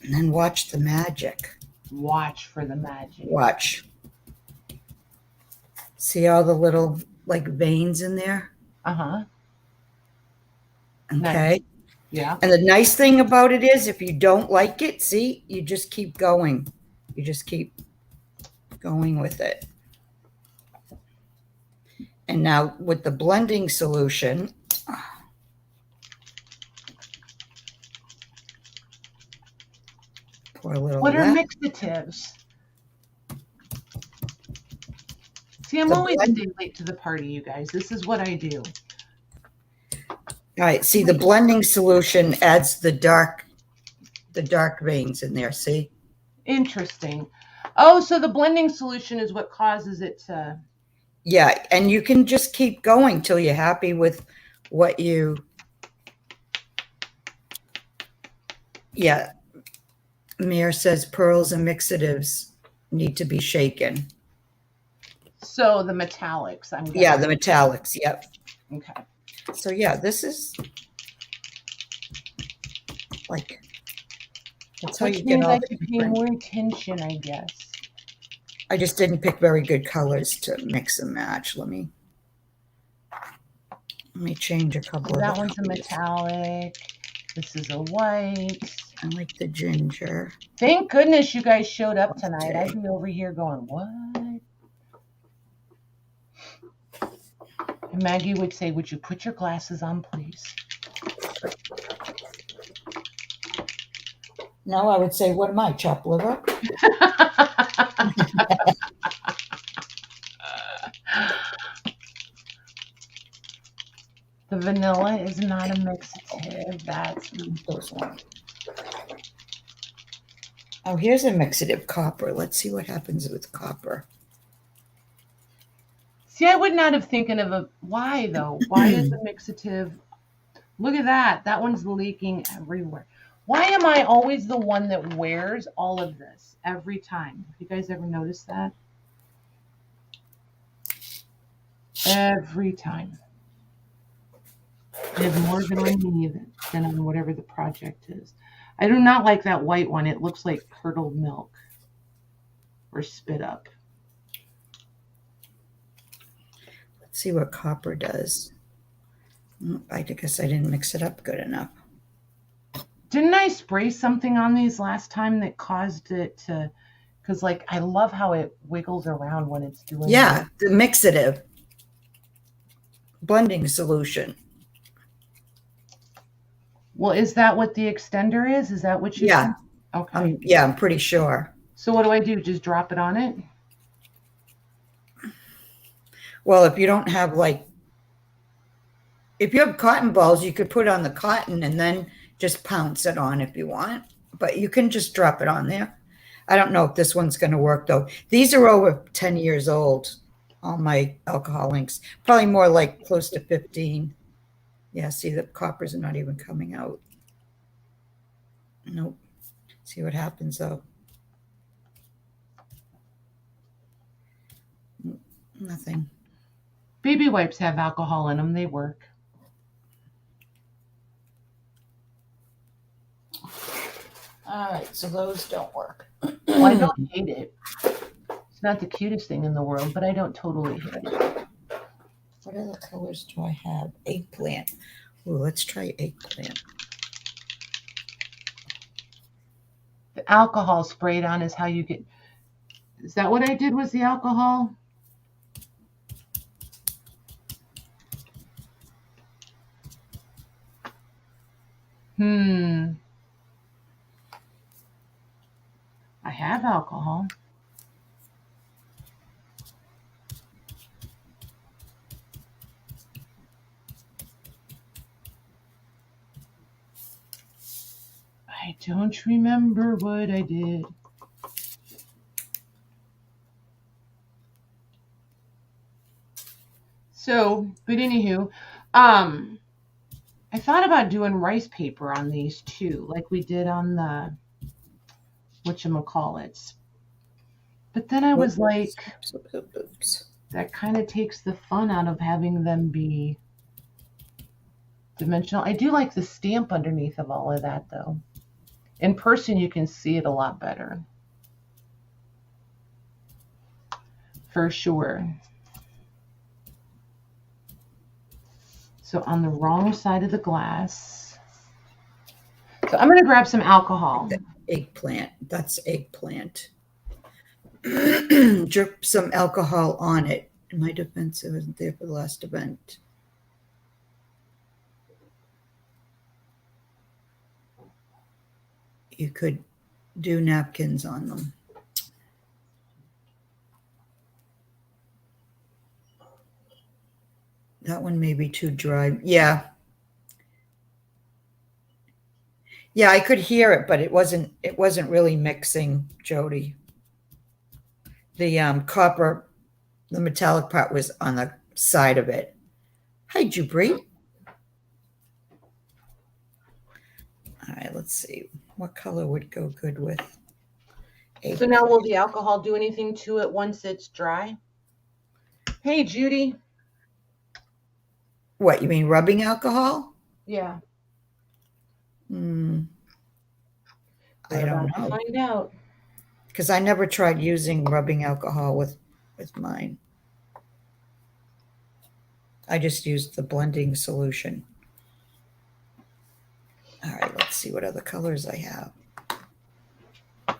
And then watch the magic. Watch for the magic. Watch. See all the little like veins in there? Uh-huh. Okay. Nice. Yeah. And the nice thing about it is if you don't like it, see, you just keep going. You just keep. going with it. And now with the blending solution, pour a little What of are that. mixatives? See, I'm The always a blend- day late to the party, you guys. This is what I do. All right, see the blending solution adds the dark veins in there, see? Interesting. Oh, so the blending solution is what causes it to... Yeah, and you can just keep going till you're happy with what you... Yeah, Mayor says pearls and mixatives need to be shaken. So the metallics, I'm guessing. Yeah, the metallics, yep. Okay. So yeah, this is like, that's how Which you get means all I the should pay different... more attention, I guess. I just didn't pick very good colors to mix and match. Let me change a couple of That the one's a colors. metallic. This is a white. I like the ginger. Thank goodness you guys showed up tonight. Okay. I'd be over here going, what? And Maggie would say, would you put your glasses on, please? No, I would say, what am I, chopped liver? The vanilla is not a mixative. That's... Those ones. Oh, here's a mixative, copper. Let's see what happens with copper. See, I would not have thinking of a... Why, though? Why is the mixative... Look at that. That one's leaking everywhere. Why am I always the one that wears all of this every time? Have you guys ever noticed that? Every time. I have more than I need than on whatever the project is. I do not like that white one. It looks like curdled milk or spit up. Let's see what copper does. I guess I didn't mix it up good enough. Didn't I spray something on these last time that caused it to... Because, like, I love how it wiggles around when it's doing... Yeah, the mixative blending solution. Well, is that what the extender is? Is that what you... Yeah. said? Okay. Yeah, I'm pretty sure. So what do I do? Just drop it on it? Well, if you don't have, like, if you have cotton balls, you could put it on the cotton and then just pounce it on if you want. But you can just drop it on there. I don't know if this one's going to work, though. These are over 10 years old, all my alcohol inks. Probably more like close to 15. Yeah, see, the coppers are not even coming out. Nope. See what happens, though. Nothing. Baby wipes have alcohol in them. They work. All right, so those don't work. Well, I don't hate it. It's not the cutest thing in the world, but I don't totally hate it. What other colors do I have? Eggplant. Ooh, let's try eggplant. The alcohol sprayed on is how you get... Is that what I did, was the alcohol? I have alcohol. I don't remember what I did. So, but anywho, I thought about doing rice paper on these too, like we did on the whatchamacallits. But then I was like, that kind of takes the fun out of having them be dimensional. I do like the stamp underneath of all of that, though. In person, you can see it a lot better. For sure. So on the wrong side of the glass. So I'm going to grab some alcohol. Eggplant. That's eggplant. Drip some alcohol on it. In my defense, it wasn't there for the last event. You could do napkins on them. That one may be too dry. Yeah. Yeah, I could hear it, but it wasn't really mixing, Jody. The copper, the metallic part was on the side of it. Hi, Jubri. All right, let's see. What color would go good with So now will the alcohol do anything to it once it's dry? Hey, Judy. What, you mean rubbing alcohol? Yeah. I We're don't about to know. find out. Because I never tried using rubbing alcohol with mine. I just used the blending solution. All right, let's see what other colors I have. I'm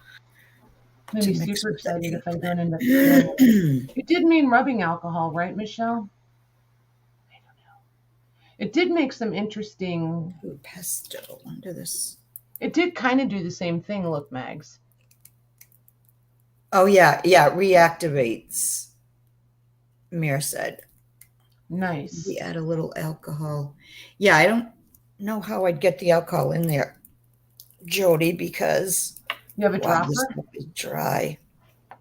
going to be super excited if I don't end up killing it. It did mean rubbing alcohol, right, Michelle? I don't know. It did make some interesting... Ooh, pesto under this. It did kind of do the same thing, look, Mags. Oh, yeah, it reactivates, Mir said. Nice. We add a little alcohol. Yeah, I don't know how I'd get the alcohol in there, Jody, because you have a dropper? This stuff is dry. I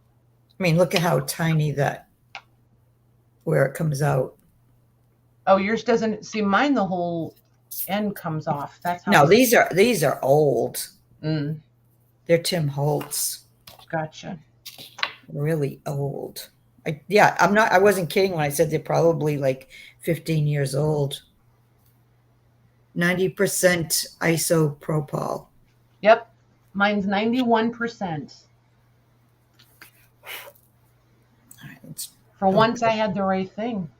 mean, look at how tiny where it comes out. Oh, yours doesn't. See, mine, the whole end comes off. That's how. No, these are old. Mm. They're Tim Holtz. Gotcha. Really old. I wasn't kidding when I said they're probably like 15 years old. 90% isopropyl. Yep. Mine's 91%. All right, For once, I had the right thing.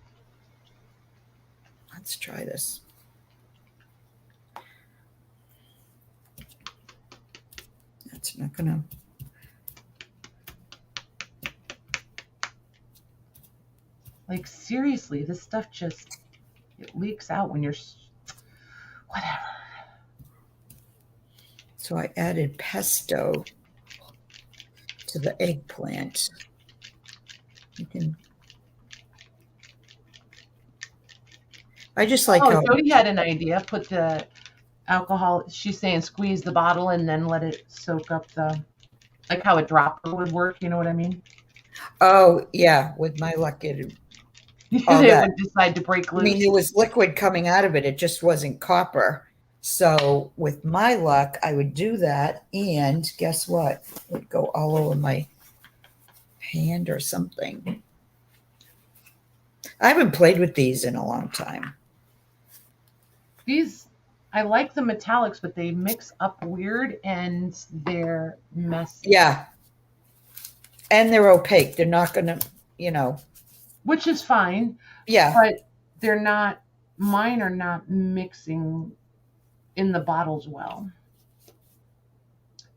Let's try this. That's not gonna. Like, seriously, this stuff it leaks out when you're, whatever. So I added pesto to the eggplant. I just like how. Jody had an idea. Put the alcohol, she's saying squeeze the bottle and then let it soak up like how a dropper would work, you know what I mean? Oh, yeah, with my luck, it would decide to break loose. I mean, there was liquid coming out of it. It just wasn't copper. So with my luck, I would do that. And guess what? It would go all over my hand or something. I haven't played with these in a long time. These, I like the metallics, but they mix up weird and they're messy. Yeah. And they're opaque. They're not going to, Which is fine. Yeah. But mine are not mixing in the bottles well.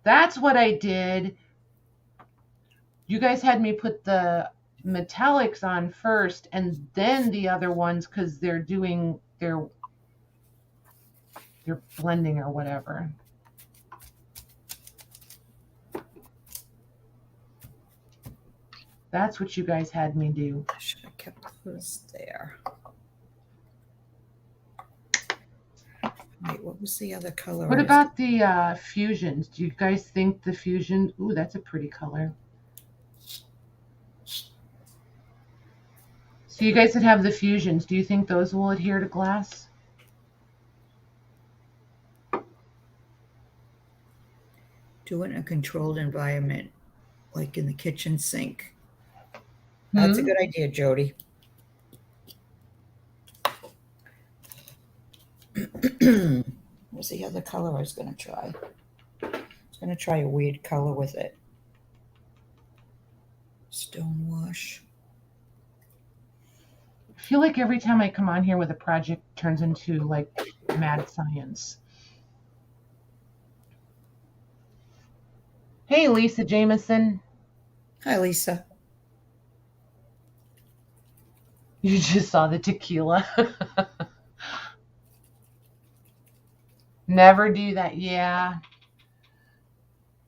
That's what I did. You guys had me put the metallics on first and then the other ones because they're doing their blending or whatever. That's what you guys had me do. I should have kept those there. Wait, what was the other color? What about the fusions? Do you guys think the fusion? Ooh, that's a pretty color. So you guys that have the fusions, do you think those will adhere to glass? Do it in a controlled environment, like in the kitchen sink. That's a good idea, Jody. What's the other color I was going to try? I was going to try a weird color with it. Stonewash. I feel like every time I come on here with a project, it turns into like mad science. Hey, Lisa Jameson. Hi, Lisa. You just saw the tequila. Never do that. Yeah,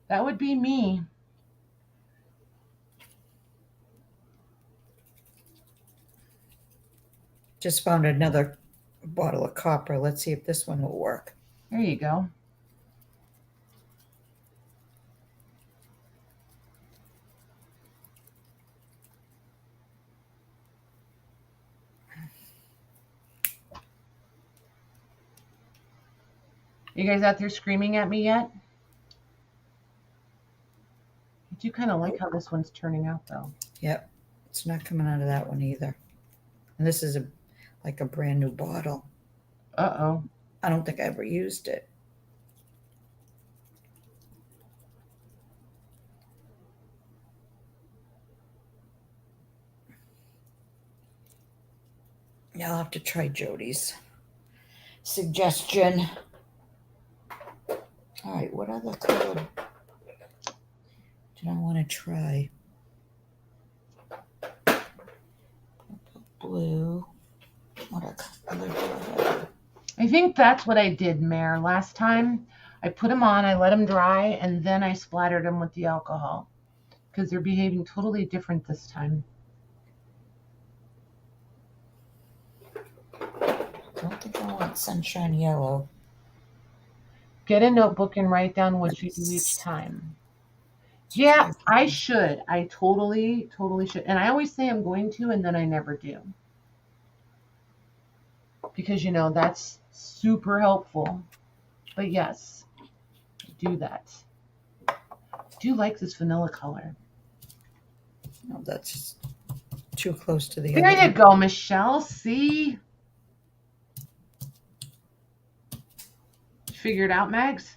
that would be me. Just found another bottle of copper. Let's see if this one will work. There you go. You guys out there screaming at me yet? I do kind of like how this one's turning out, though. Yep, it's not coming out of that one either. And this is like a brand new bottle. Uh-oh. I don't think I ever used it. Yeah, I'll have to try Jody's suggestion. All right, what other color did I want to try? Blue. What other do I have? I think that's what I did, Mare. Last time, I put them on, I let them dry, and then I splattered them with the alcohol. Because they're behaving totally different this time. I don't think I want sunshine yellow. Get a notebook and write down what you do each time. Yeah, I should. I totally should. And I always say I'm going to, and then I never do. Because, that's super helpful. But yes, do that. I do like this vanilla color. No, that's too close to the There other you go, Michelle. See? Figured out, Mags?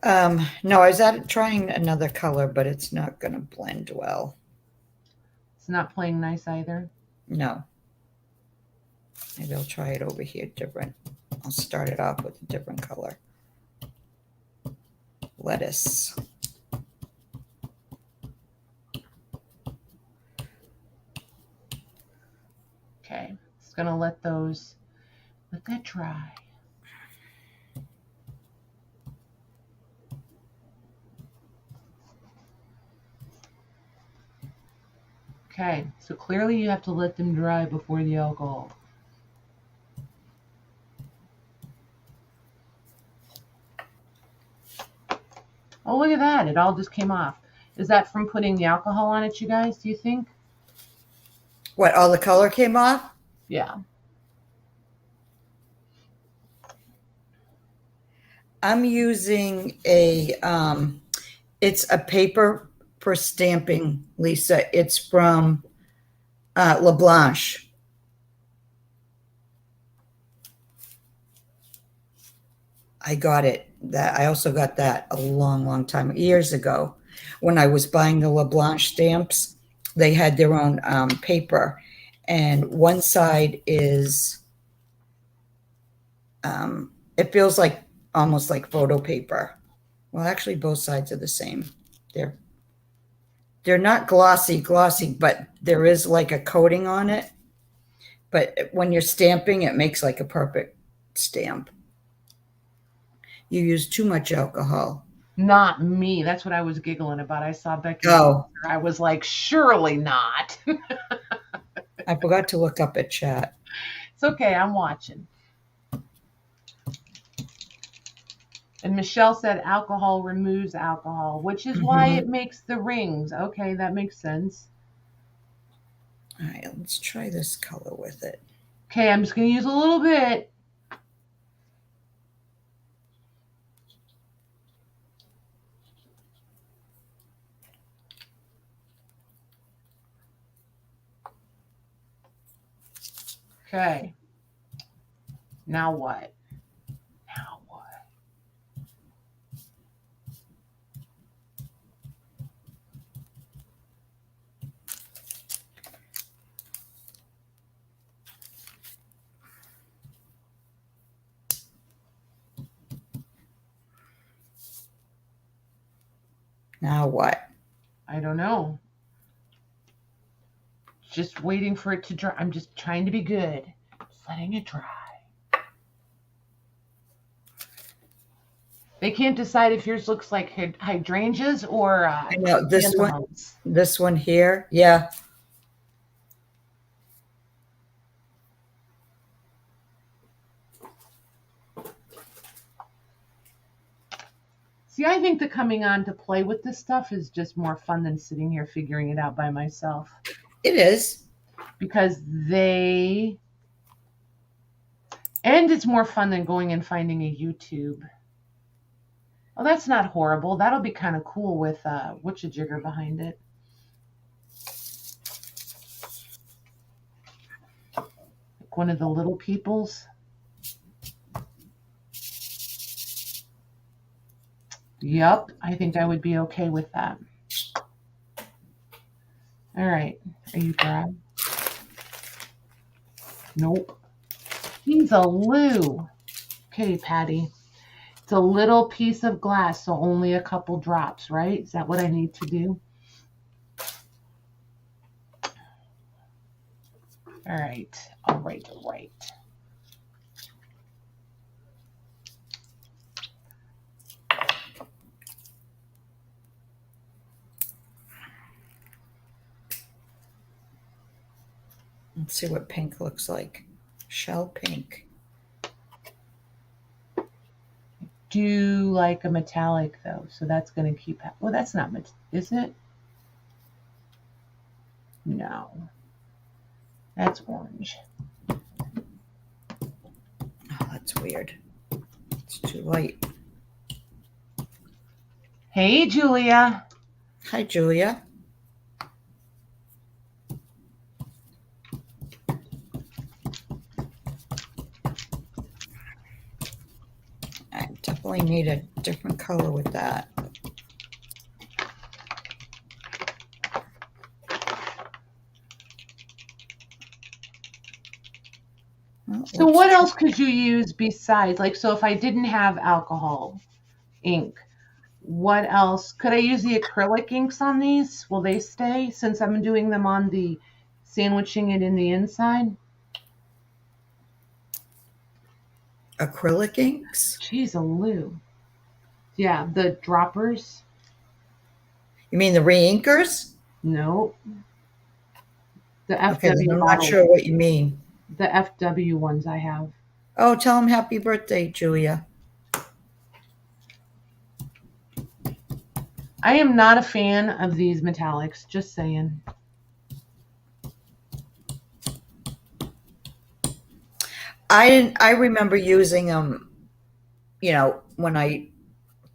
No, I was trying another color, but it's not going to blend well. It's not playing nice either. No. Maybe I'll try it over here different. I'll start it off with a different color. Lettuce. Okay, just gonna let that dry. Okay, so clearly you have to let them dry before the alcohol. Oh, look at that. It all just came off. Is that from putting the alcohol on it, you guys, do you think? What, all the color came off? Yeah. I'm using it's a paper for stamping, Lisa. It's from LeBlanche. I got it. I also got that a long time, years ago, when I was buying the LeBlanche stamps. They had their own paper, and one side is it feels like almost like photo paper. Well, actually, both sides are the same. They're not glossy, but there is like a coating on it. But when you're stamping, it makes like a perfect stamp. You use too much alcohol. Not me. That's what I was giggling about. I saw Becky. Oh, I was like, surely not. I forgot to look up at chat. It's okay. I'm watching. And Michelle said alcohol removes alcohol, which is why it makes the rings. Okay, that makes sense. All right, let's try this color with it. Okay, I'm just going to use a little bit. Okay. Now what? Now what? Now what? I don't know. Just waiting for it to dry. I'm just trying to be good. Just letting it dry. They can't decide if yours looks like hydrangeas or I know chrysanthemums. this one here. Yeah. See, I think that coming on to play with this stuff is just more fun than sitting here figuring it out by myself. It is. Because it's more fun than going and finding a YouTube. Oh, that's not horrible. That'll be kind of cool with Witch-a-Jigger behind it. Like one of the little peoples. Yup, I think I would be okay with that. All right, are you dry? Nope. He's a loo. Okay, Patty. It's a little piece of glass, so only a couple drops, right? Is that what I need to do? All right. Let's see what pink looks like. Shell pink. Do like a metallic though, so that's going to keep. Well, that's not much, is it? No, that's orange. Oh, that's weird. It's too light. Hey, Julia. Hi, Julia. I definitely need a different color with that. Well, So what else could you use besides, like, so if I didn't have alcohol ink, what else? Could I use the acrylic inks on these? Will they stay since I'm doing them on the sandwiching it in the inside? Acrylic inks? Jeez, a loo. Yeah, the droppers. You mean the re-inkers? No. The FW Okay, then I'm not bottles. sure what you mean. The FW ones I have. Oh, tell him happy birthday, Julia. I am not a fan of these metallics, just saying. I remember using them, when I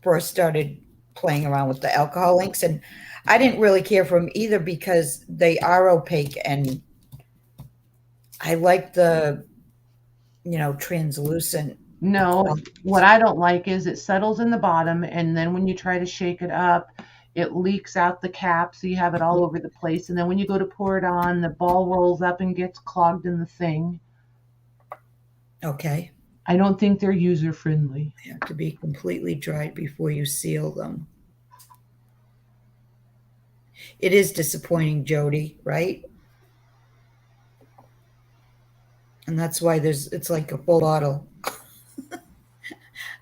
first started playing around with the alcohol inks, and I didn't really care for them either because they are opaque, and I like the, translucent. No, what I don't like is it settles in the bottom, and then when you try to shake it up, it leaks out the cap, so you have it all over the place. And then when you go to pour it on, the ball rolls up and gets clogged in the thing. Okay. I don't think they're user friendly. They have to be completely dried before you seal them. It is disappointing, Jody, right? And that's why it's like a full bottle.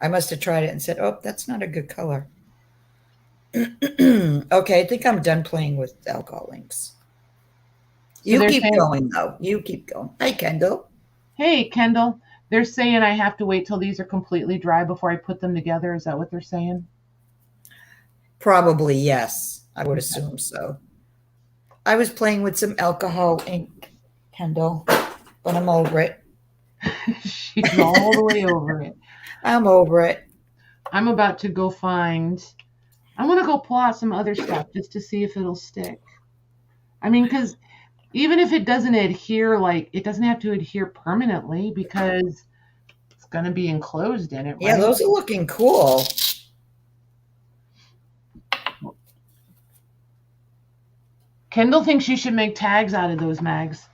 I must have tried it and said, oh, that's not a good color. Okay, I think I'm done playing with alcohol inks. You keep going, though. You keep going. Hi, Kendall. Hey, Kendall. They're saying I have to wait till these are completely dry before I put them together. Is that what they're saying? Probably, yes. I would assume so. I was playing with some alcohol ink, Kendall, but I'm over it. She's all the way over it. I'm over it. I'm about to go I want to go pull out some other stuff just to see if it'll stick. I mean, because even if it doesn't adhere, it doesn't have to adhere permanently because it's going to be enclosed in it, right? Yeah, those are looking cool. Kendall thinks you should make tags out of those mags.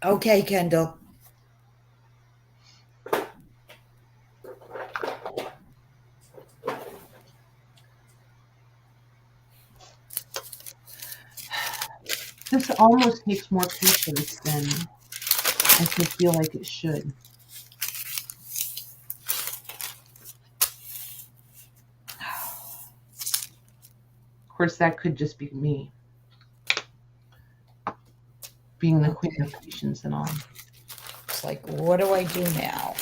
Okay, Kendall. This almost takes more pieces than I could feel like it should. Of course, that could just be me being the queen of patience and all. It's like, what do I do now?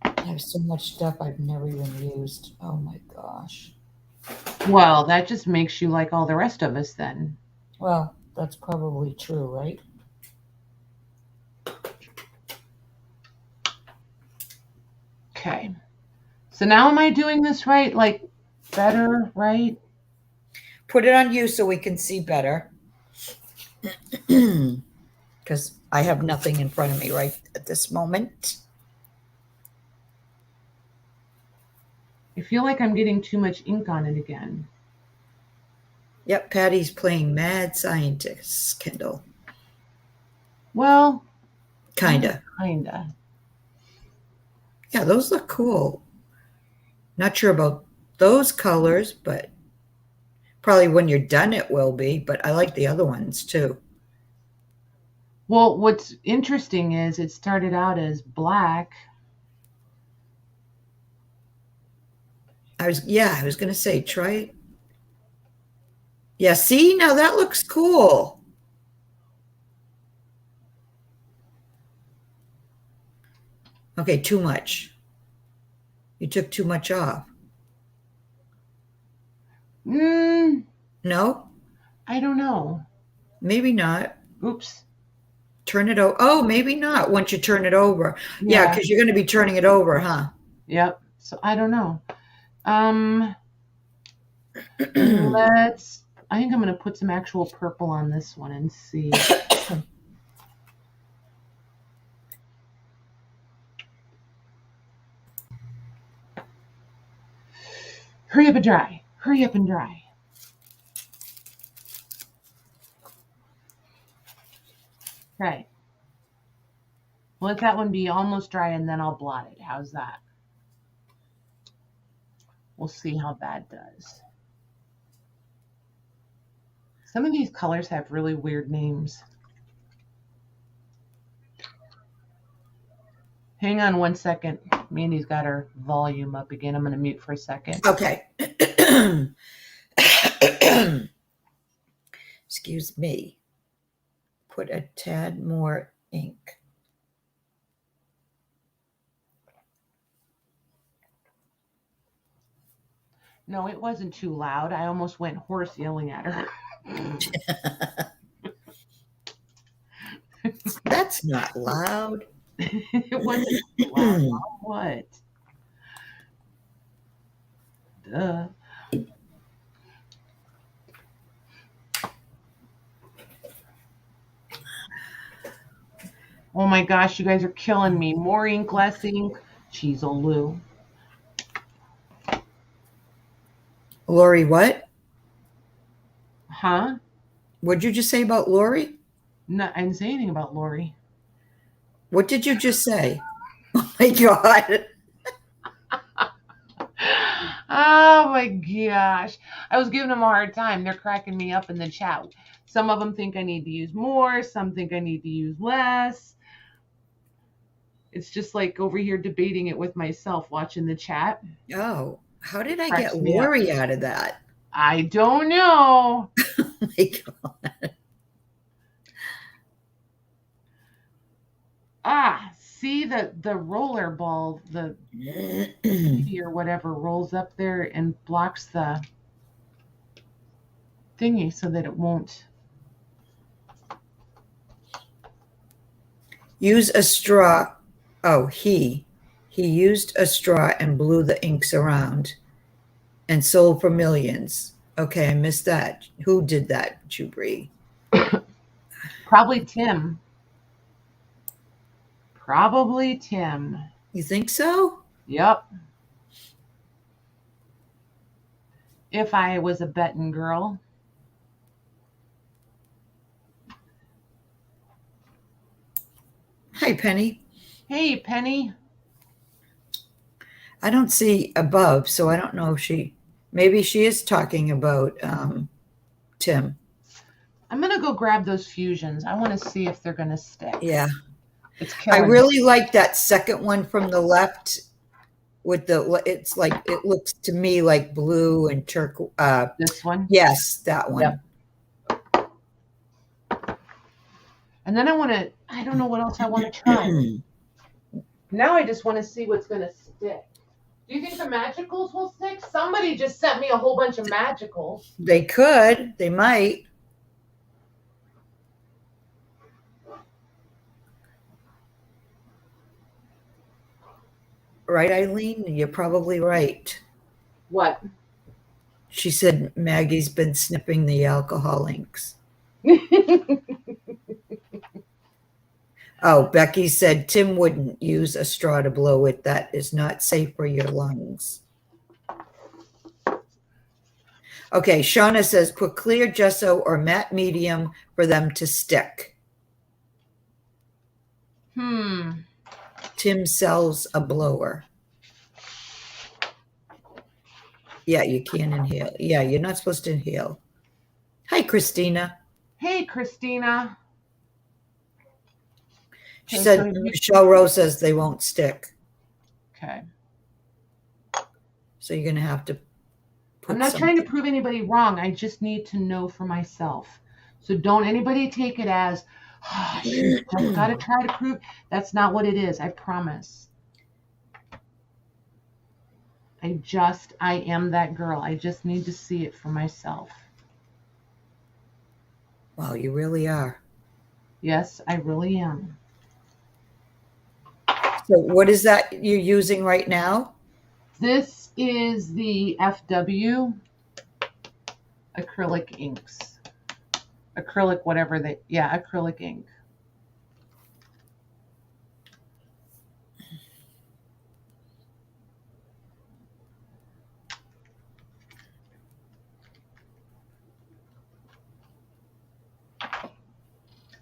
I have so much stuff I've never even used. Oh my gosh. Well, that just makes you like all the rest of us then. Well, that's probably true, right? Okay. So now am I doing this right? Like better, right? Put it on you so we can see better. Because I have nothing in front of me right at this moment. I feel like I'm getting too much ink on it again. Yep, Patty's playing mad scientist, Kendall. Well, Kinda. Kinda. Yeah, those look cool. Not sure about those colors, but probably when you're done it will be. But I like the other ones too. Well, what's interesting is it started out as black. I was gonna say try it. Yeah, see, now that looks cool. Okay, too much. You took too much off. No? I don't know. Maybe not. Oops. Turn it over. Oh, maybe not once you turn it over. Yeah, Yeah. because you're going to be turning it over, huh? Yep. So I don't know. Let's. I think I'm going to put some actual purple on this one and see. Hurry up and dry. Hurry up and dry. Right. Let that one be almost dry and then I'll blot it. How's that? We'll see how that does. Some of these colors have really weird names. Hang on 1 second. Mandy's got her volume up again. I'm going to mute for a second. Okay. Excuse me. Put a tad more ink. No, it wasn't too loud. I almost went hoarse yelling at her. That's not loud. It wasn't too loud. What? Duh. Oh my gosh, you guys are killing me. More ink, less ink. Cheesaloo. Lori, what? Huh? What'd you just say about Lori? No, I didn't say anything about Lori. What did you just say? Oh my God. Oh my gosh. I was giving them a hard time. They're cracking me up in the chat. Some of them think I need to use more. Some think I need to use less. It's just like over here debating it with myself, watching the chat. Oh, how did I Cracks get me up. Lori out of that? I don't know. Oh my God. See the roller ball, the or whatever rolls up there and blocks the thingy so that it won't. Use a straw. Oh, he used a straw and blew the inks around and sold for millions. Okay, I missed that. Who did that, Jubri? Probably Tim. Probably Tim. You think so? Yep. If I was a betting girl. Hi, Penny. Hey, Penny. I don't see above, so I don't know if maybe she is talking about Tim. I'm going to go grab those fusions. I want to see if they're going to stick. Yeah. It's I killing me. really like that second one from the left with it's like, it looks to me like blue and turquoise. This one? Yes, that one. Yep. And then I don't know what else I want to try. Now I just want to see what's going to stick. Do you think the magicals will stick? Somebody just sent me a whole bunch of magicals. They could. They might. Right, Eileen? You're probably right. What? She said Maggie's been snipping the alcohol inks. Oh, Becky said Tim wouldn't use a straw to blow it. That is not safe for your lungs. Okay, Shauna says put clear gesso or matte medium for them to stick. Tim sells a blower. Yeah, you can't inhale. Yeah, you're not supposed to inhale. Hi, Christina. Hey, Christina. She said Michelle Rose says they won't stick. Okay. So you're going to have to I'm not trying to prove anybody wrong. I just need to know for myself. So don't anybody take it as, oh, she's just got to try to prove. That's not what it is. I promise. I am that girl. I just need to see it for myself. Wow, you really are. Yes, I really am. So what is that you're using right now? This is the FW acrylic inks. Acrylic, whatever acrylic ink.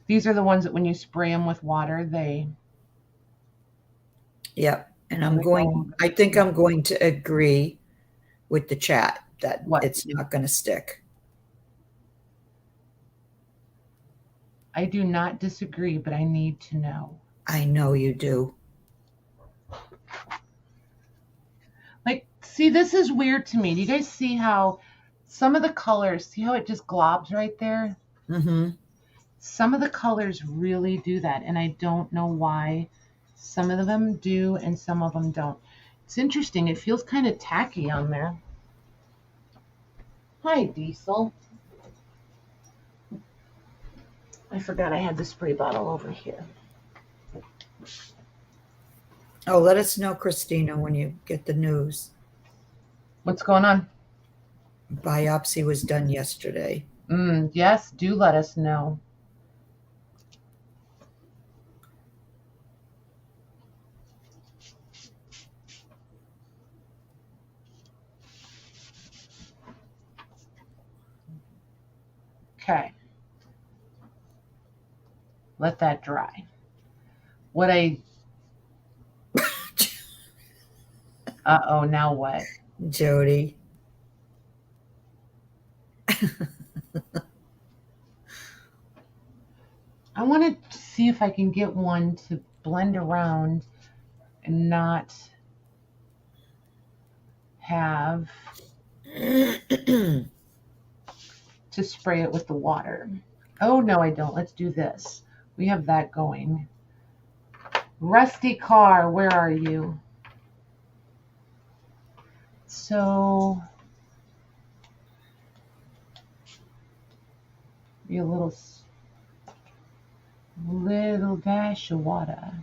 These are the ones that when you spray them with water, they. Yep. And I think I'm going to agree with the chat that it's not going to stick. I do not disagree, but I need to know. I know you do. Like, see, this is weird to me. Do you guys see how some of the colors, see how it just globs right there? Mm-hmm. Some of the colors really do that, and I don't know why. Some of them do, and some of them don't. It's interesting. It feels kind of tacky on there. Hi, Diesel. I forgot I had the spray bottle over here. Oh, let us know, Christina, when you get the news. What's going on? Biopsy was done yesterday. Yes, do let us know. Okay. Let that dry. Uh-oh, now what? Jody. I want to see if I can get one to blend around and not have to spray it with the water. Oh, no, I don't. Let's do this. We have that going. Rusty car, where are you? So, your little dash of water.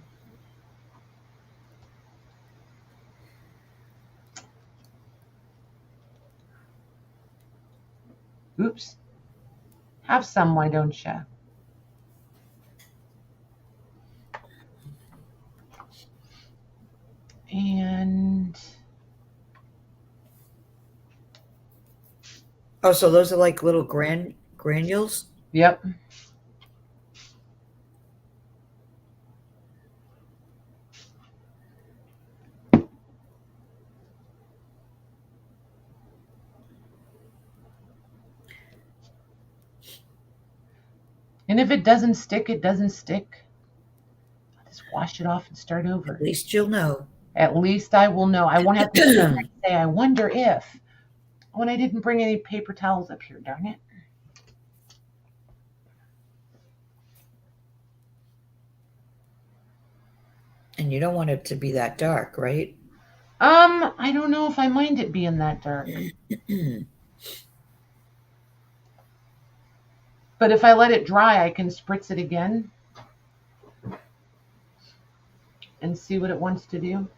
Oops. Have some, why don't you? And oh, so those are like little granules? yep. And if it doesn't stick, it doesn't stick. I'll just wash it off and start over. At least you'll know. At least I will know. I won't have to sit there and say, I wonder if, when I didn't bring any paper towels up here, darn it. And you don't want it to be that dark, right? I don't know if I mind it being that dark. But if I let it dry, I can spritz it again and see what it wants to do.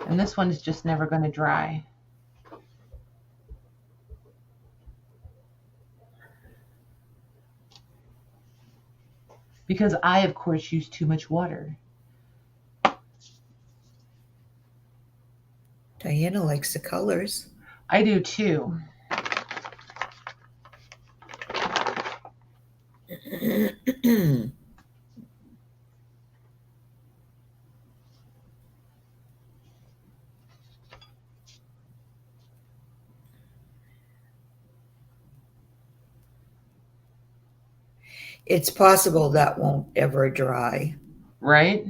And this one's just never going to dry. Because I, of course, use too much water. Diana likes the colors. I do too. It's possible that won't ever dry. Right?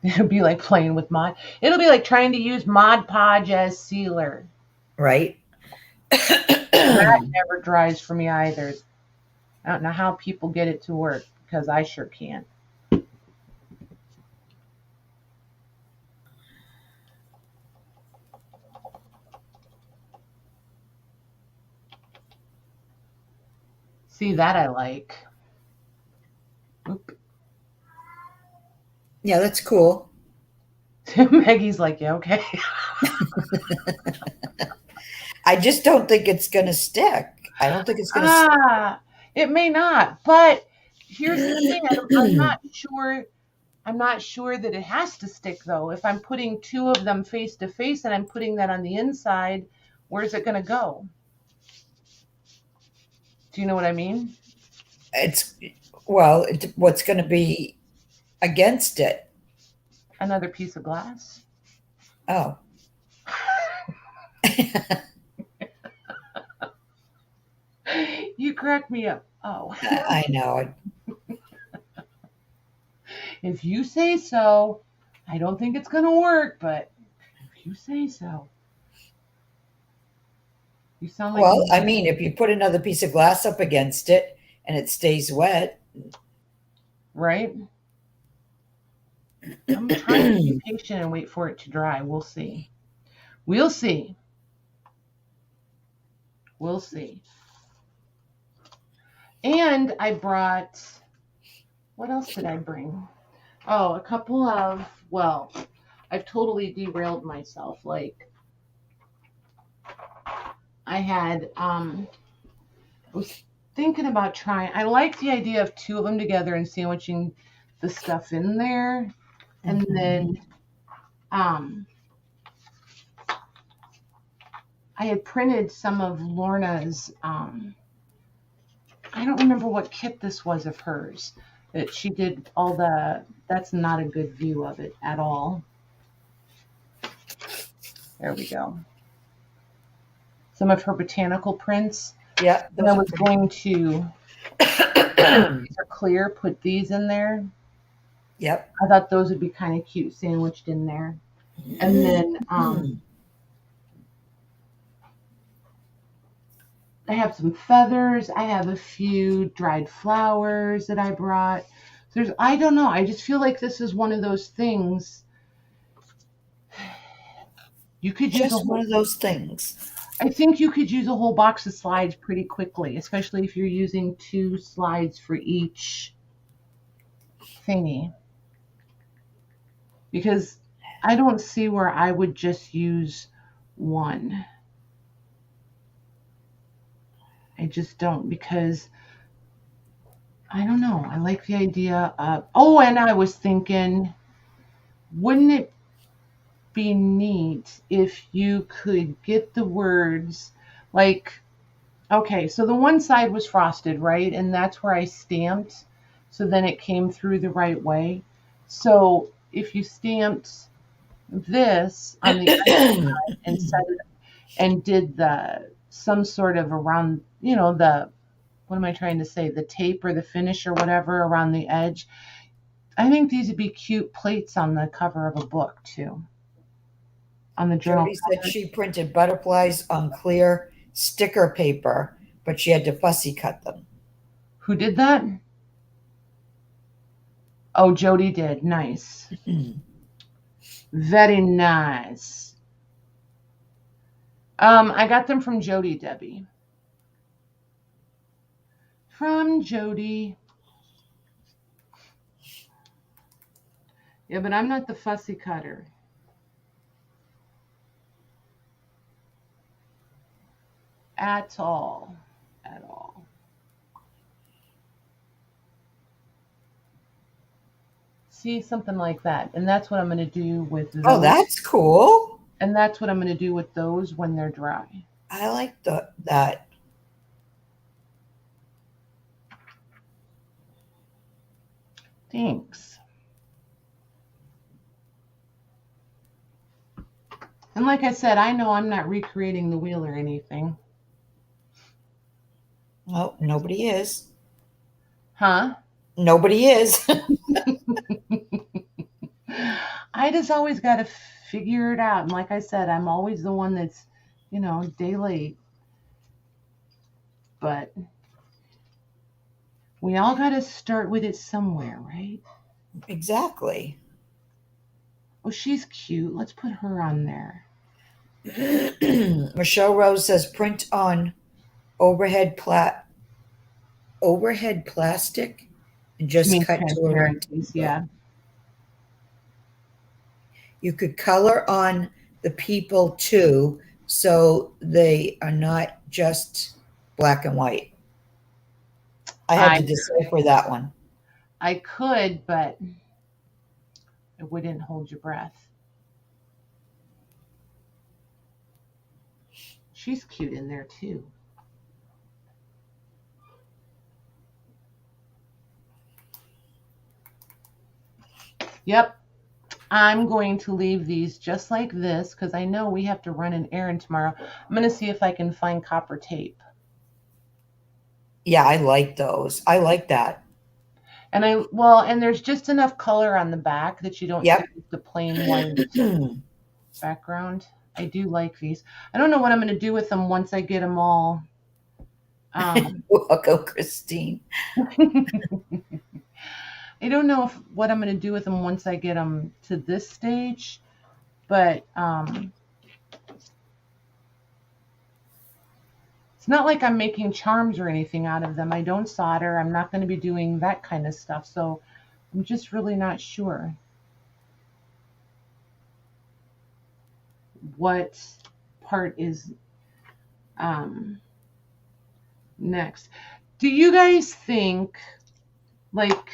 It'll be like playing with Mod. It'll be like trying to use Mod Podge as sealer. Right? That never dries for me either. I don't know how people get it to work because I sure can't. See, that I like. Oop. Yeah, that's cool. Maggie's like, yeah, okay. I just don't think it's going to stick. I don't think it's going to stick. It may not, but here's the thing. I'm not sure. I'm not sure that it has to stick though. If I'm putting two of them face to face and I'm putting that on the inside, where's it going to go? Do you know what I mean? What's going to be against it? Another piece of glass. Oh. You crack me up. Oh. I know. If you say so. I don't think it's going to work, but if you say so. You sound like. Well, I mean, if you put another piece of glass up against it and it stays wet. Right? I'm trying to be patient and wait for it to dry. We'll see. We'll see. We'll see. And I brought, what else did I bring? Oh, a couple of, well, I've totally derailed myself. Like, I had, I was thinking about trying, I like the idea of two of them together and sandwiching the stuff in there. And then, I had printed some of Lorna's, I don't remember what kit this was of hers, that she did all the, that's not a good view of it at all. There we go. Some of her botanical prints. Yeah. And I was going to, these are clear, put these in there. Yep. I thought those would be kind of cute sandwiched in there. And then, I have some feathers. I have a few dried flowers that I brought. There's, I don't know. I just feel like this is one of those things. You could use just one of those things. I think you could use a whole box of slides pretty quickly, especially if you're using 2 slides for each thingy. Because I don't see where I would just use one. I just don't, because I don't know. I like the idea of, oh, and I was thinking, wouldn't it be neat if you could get the words, like Okay, so the one side was frosted, right? And that's where I stamped. So then it came through the right way. So if you stamped this on the other side and set it and did the some sort of around, the what am I trying to say? The tape or the finish or whatever around the edge. I think these would be cute plates on the cover of a book too. On the journal Jody said cover. she printed butterflies on clear sticker paper, but she had to fussy cut them. Who did that? Oh, Jody did. Nice. Very nice. I got them from Jody, Debbie. From Jody. Yeah, but I'm not the fussy cutter. At all. At all. See, something like that. And that's what I'm going to do with Oh, those. that's cool. And that's what I'm going to do with those when they're dry. I like that. Thanks. And like I said, I know I'm not recreating the wheel or anything. Oh, nobody is. Huh? Nobody is. I just always got to figure it out. And like I said, I'm always the one that's, day late. But we all got to start with it somewhere, right? Exactly. Oh, she's cute. Let's put her on there. Michelle Rose says print on overhead plastic and She just means cut to a transparencies, rectangle. yeah. You could color on the people too, so they are not just black and white. I had to decipher that one. I could, but it wouldn't hold your breath. She's cute in there too. Yep. I'm going to leave these just like this because I know we have to run an errand tomorrow. I'm going to see if I can find copper tape. Yeah, I like those. I like that. And and there's just enough color on the back that you don't Yep. see the plain white background. I do like these. I don't know what I'm going to do with them once I get them all. Welcome, Christine. I don't know what I'm going to do with them once I get them to this stage, but it's not like I'm making charms or anything out of them. I don't solder. I'm not going to be doing that kind of stuff. So I'm just really not sure what part is next. Do you guys think, like,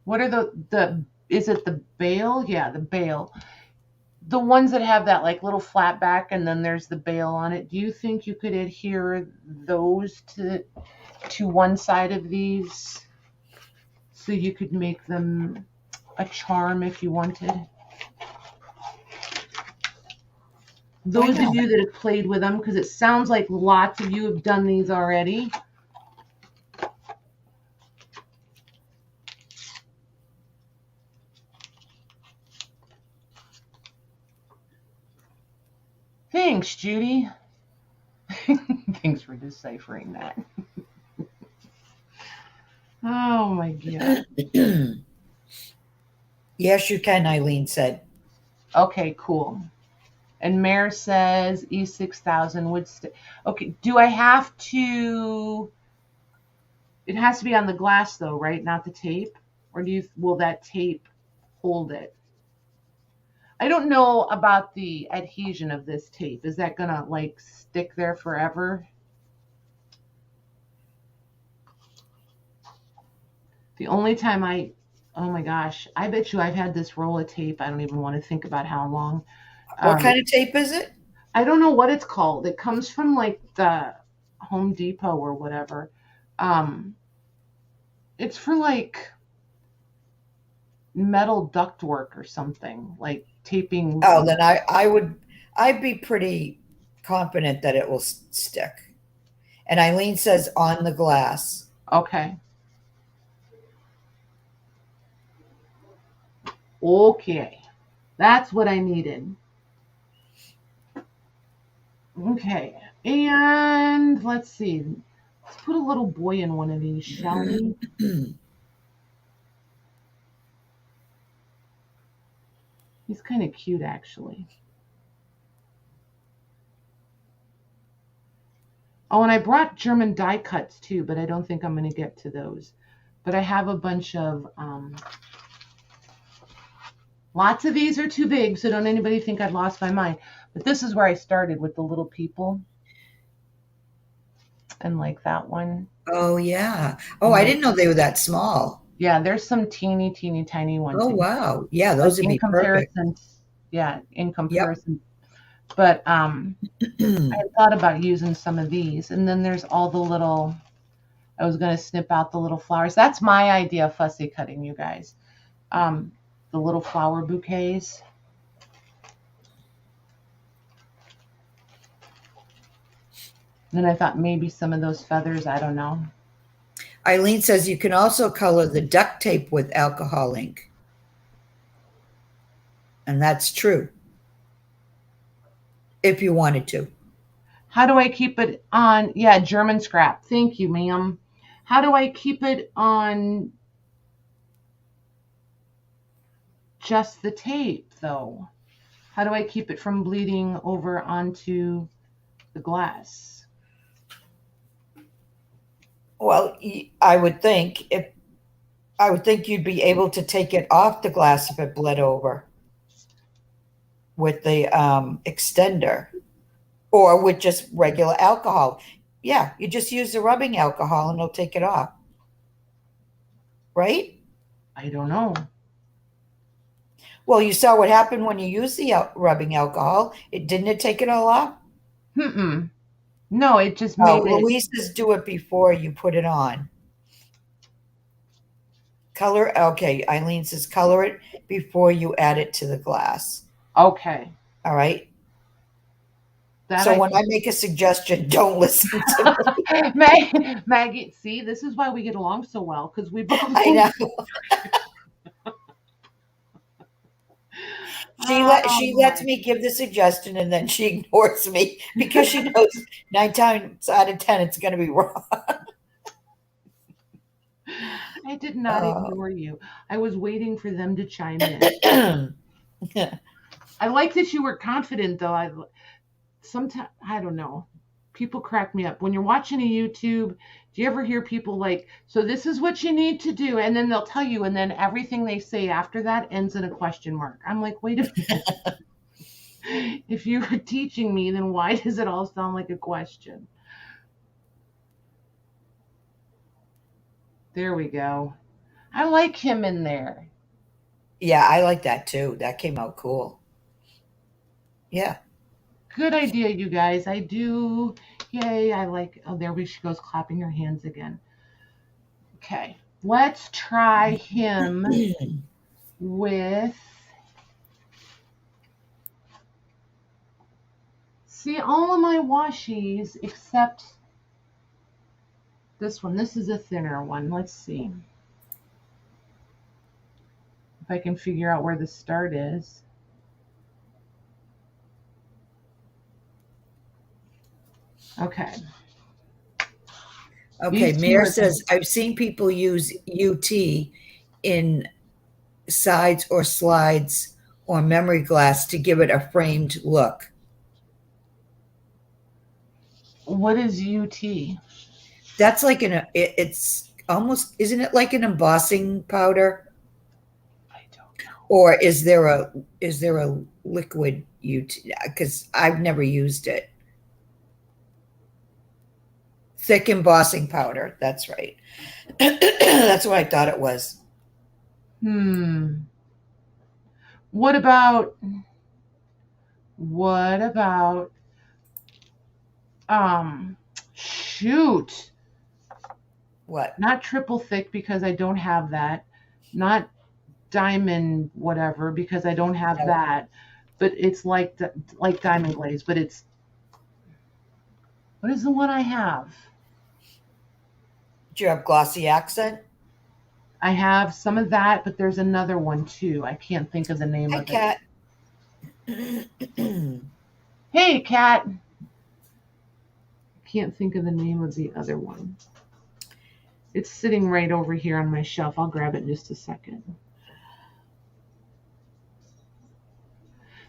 what are is it the bail? Yeah, the bail. The ones that have that like little flat back and then there's the bail on it. Do you think you could adhere those to one side of these so you could make them a charm if you wanted? Those of you that have played with them, because it sounds like lots of you have done these already. Thanks, Judy. Thanks for deciphering that. Oh my God. Yes, you can, Eileen said. Okay, cool. And Mare says E6000 would stay. Okay, do I have to? It has to be on the glass though, right? Not the tape? Or will that tape hold it? I don't know about the adhesion of this tape. Is that gonna like stick there forever? The only time oh my gosh, I bet you I've had this roll of tape. I don't even want to think about how long. What kind of tape is it? I don't know what it's called. It comes from like oh Home Depot or whatever. It's for like metal ductwork or something, like taping. Oh, then I'd be pretty confident that it will stick. And Eileen says on the glass. Okay. Okay. That's what I needed. Okay. And let's see. Let's put a little boy in one of these, shall we? He's kind of cute, actually. Oh, and I brought German die cuts too, but I don't think I'm going to get to those. But I have a bunch of, lots of these are too big, so don't anybody think I'd lost my mind. But this is where I started with the little people. And like that one. Oh, yeah. Oh, I didn't know they were that small. Yeah, there's some teeny, teeny, tiny ones. Oh, wow. Yeah, those would in be perfect. comparison. Yeah, in Yep. comparison. But I thought about using some of these. And then there's all the little, I was going to snip out the little flowers. That's my idea of fussy cutting, you guys. The little flower bouquets. Then I thought maybe some of those feathers, I don't know. Eileen says you can also color the duct tape with alcohol ink. And that's true. If you wanted to. How do I keep it on? Yeah, German scrap. Thank you, ma'am. How do I keep it on just the tape, though? How do I keep it from bleeding over onto the glass? Well, I would think you'd be able to take it off the glass if it bled over with the extender or with just regular alcohol. Yeah, you just use the rubbing alcohol and it'll take it off. Right? I don't know. Well, you saw what happened when you used the rubbing alcohol. Didn't it take it all off? No, it just made it. Louise says do it before you put it on. Color, okay. Eileen says color it before you add it to the glass. Okay. All right. So when I make a suggestion, don't listen to me. Maggie, see, this is why we get along so well, because we both. I know. She lets me give the suggestion and then she ignores me because she knows 9 times out of 10 it's going to be wrong. I did not ignore you. I was waiting for them to chime in. I like that you were confident, though. Sometimes, I don't know. People crack me up. When you're watching a YouTube, do you ever hear people like, so this is what you need to do? And then they'll tell you, and then everything they say after that ends in a question mark. I'm like, wait a minute. If you were teaching me, then why does it all sound like a question? There we go. I like him in there. Yeah, I like that too. That came out cool. Yeah. Good idea, you guys. I do. Yay, I like. Oh, there she goes, clapping her hands again. Okay, let's try him with. See, all of my washies except this one. This is a thinner one. Let's see if I can figure out where the start is. Okay. Okay, Mayor says, I've seen people use UT in sides or slides or memory glass to give it a framed look. What is UT? That's like it's almost, isn't it like an embossing powder? I don't know. Or is there a liquid UT? Because I've never used it. Thick embossing powder. That's right. That's what I thought it was. What about shoot. What? Not triple thick because I don't have that. Not diamond whatever because I don't have No. that. But it's like diamond glaze, but it's, what is the one I have? Do you have glossy accent? I have some of that, but there's another one too. I can't think of the name Hi, of Kat. it. Hey, Kat. Can't think of the name of the other one. It's sitting right over here on my shelf. I'll grab it in just a second.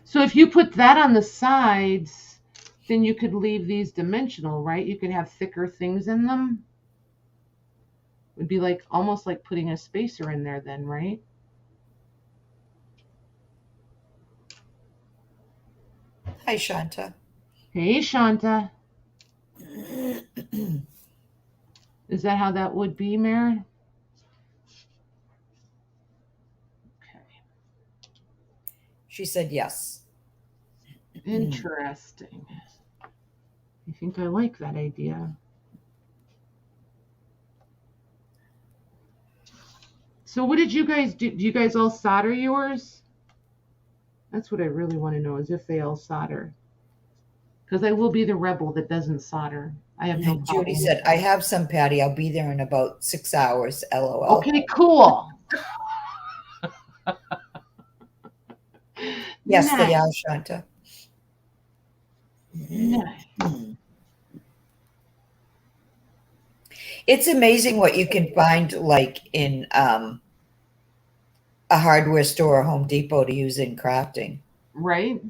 So if you put that on the sides, then you could leave these dimensional, right? You could have thicker things in them. Would be like almost like putting a spacer in there then, right? Hi, Shanta. Hey, Shanta. Is that how that would be, Mary? Okay. She said yes. Interesting. I think I like that idea. So what did you guys do? Do you guys all solder yours? That's what I really want to know, is if they all solder. Because I will be the rebel that doesn't solder. I have no problem. Judy said, I have some, Patty. I'll be there in about 6 hours. LOL. Okay, cool. Yes, Nice. they are, Shanta. Nice. It's amazing what you can find like in a hardware store or Home Depot to use in crafting. Right?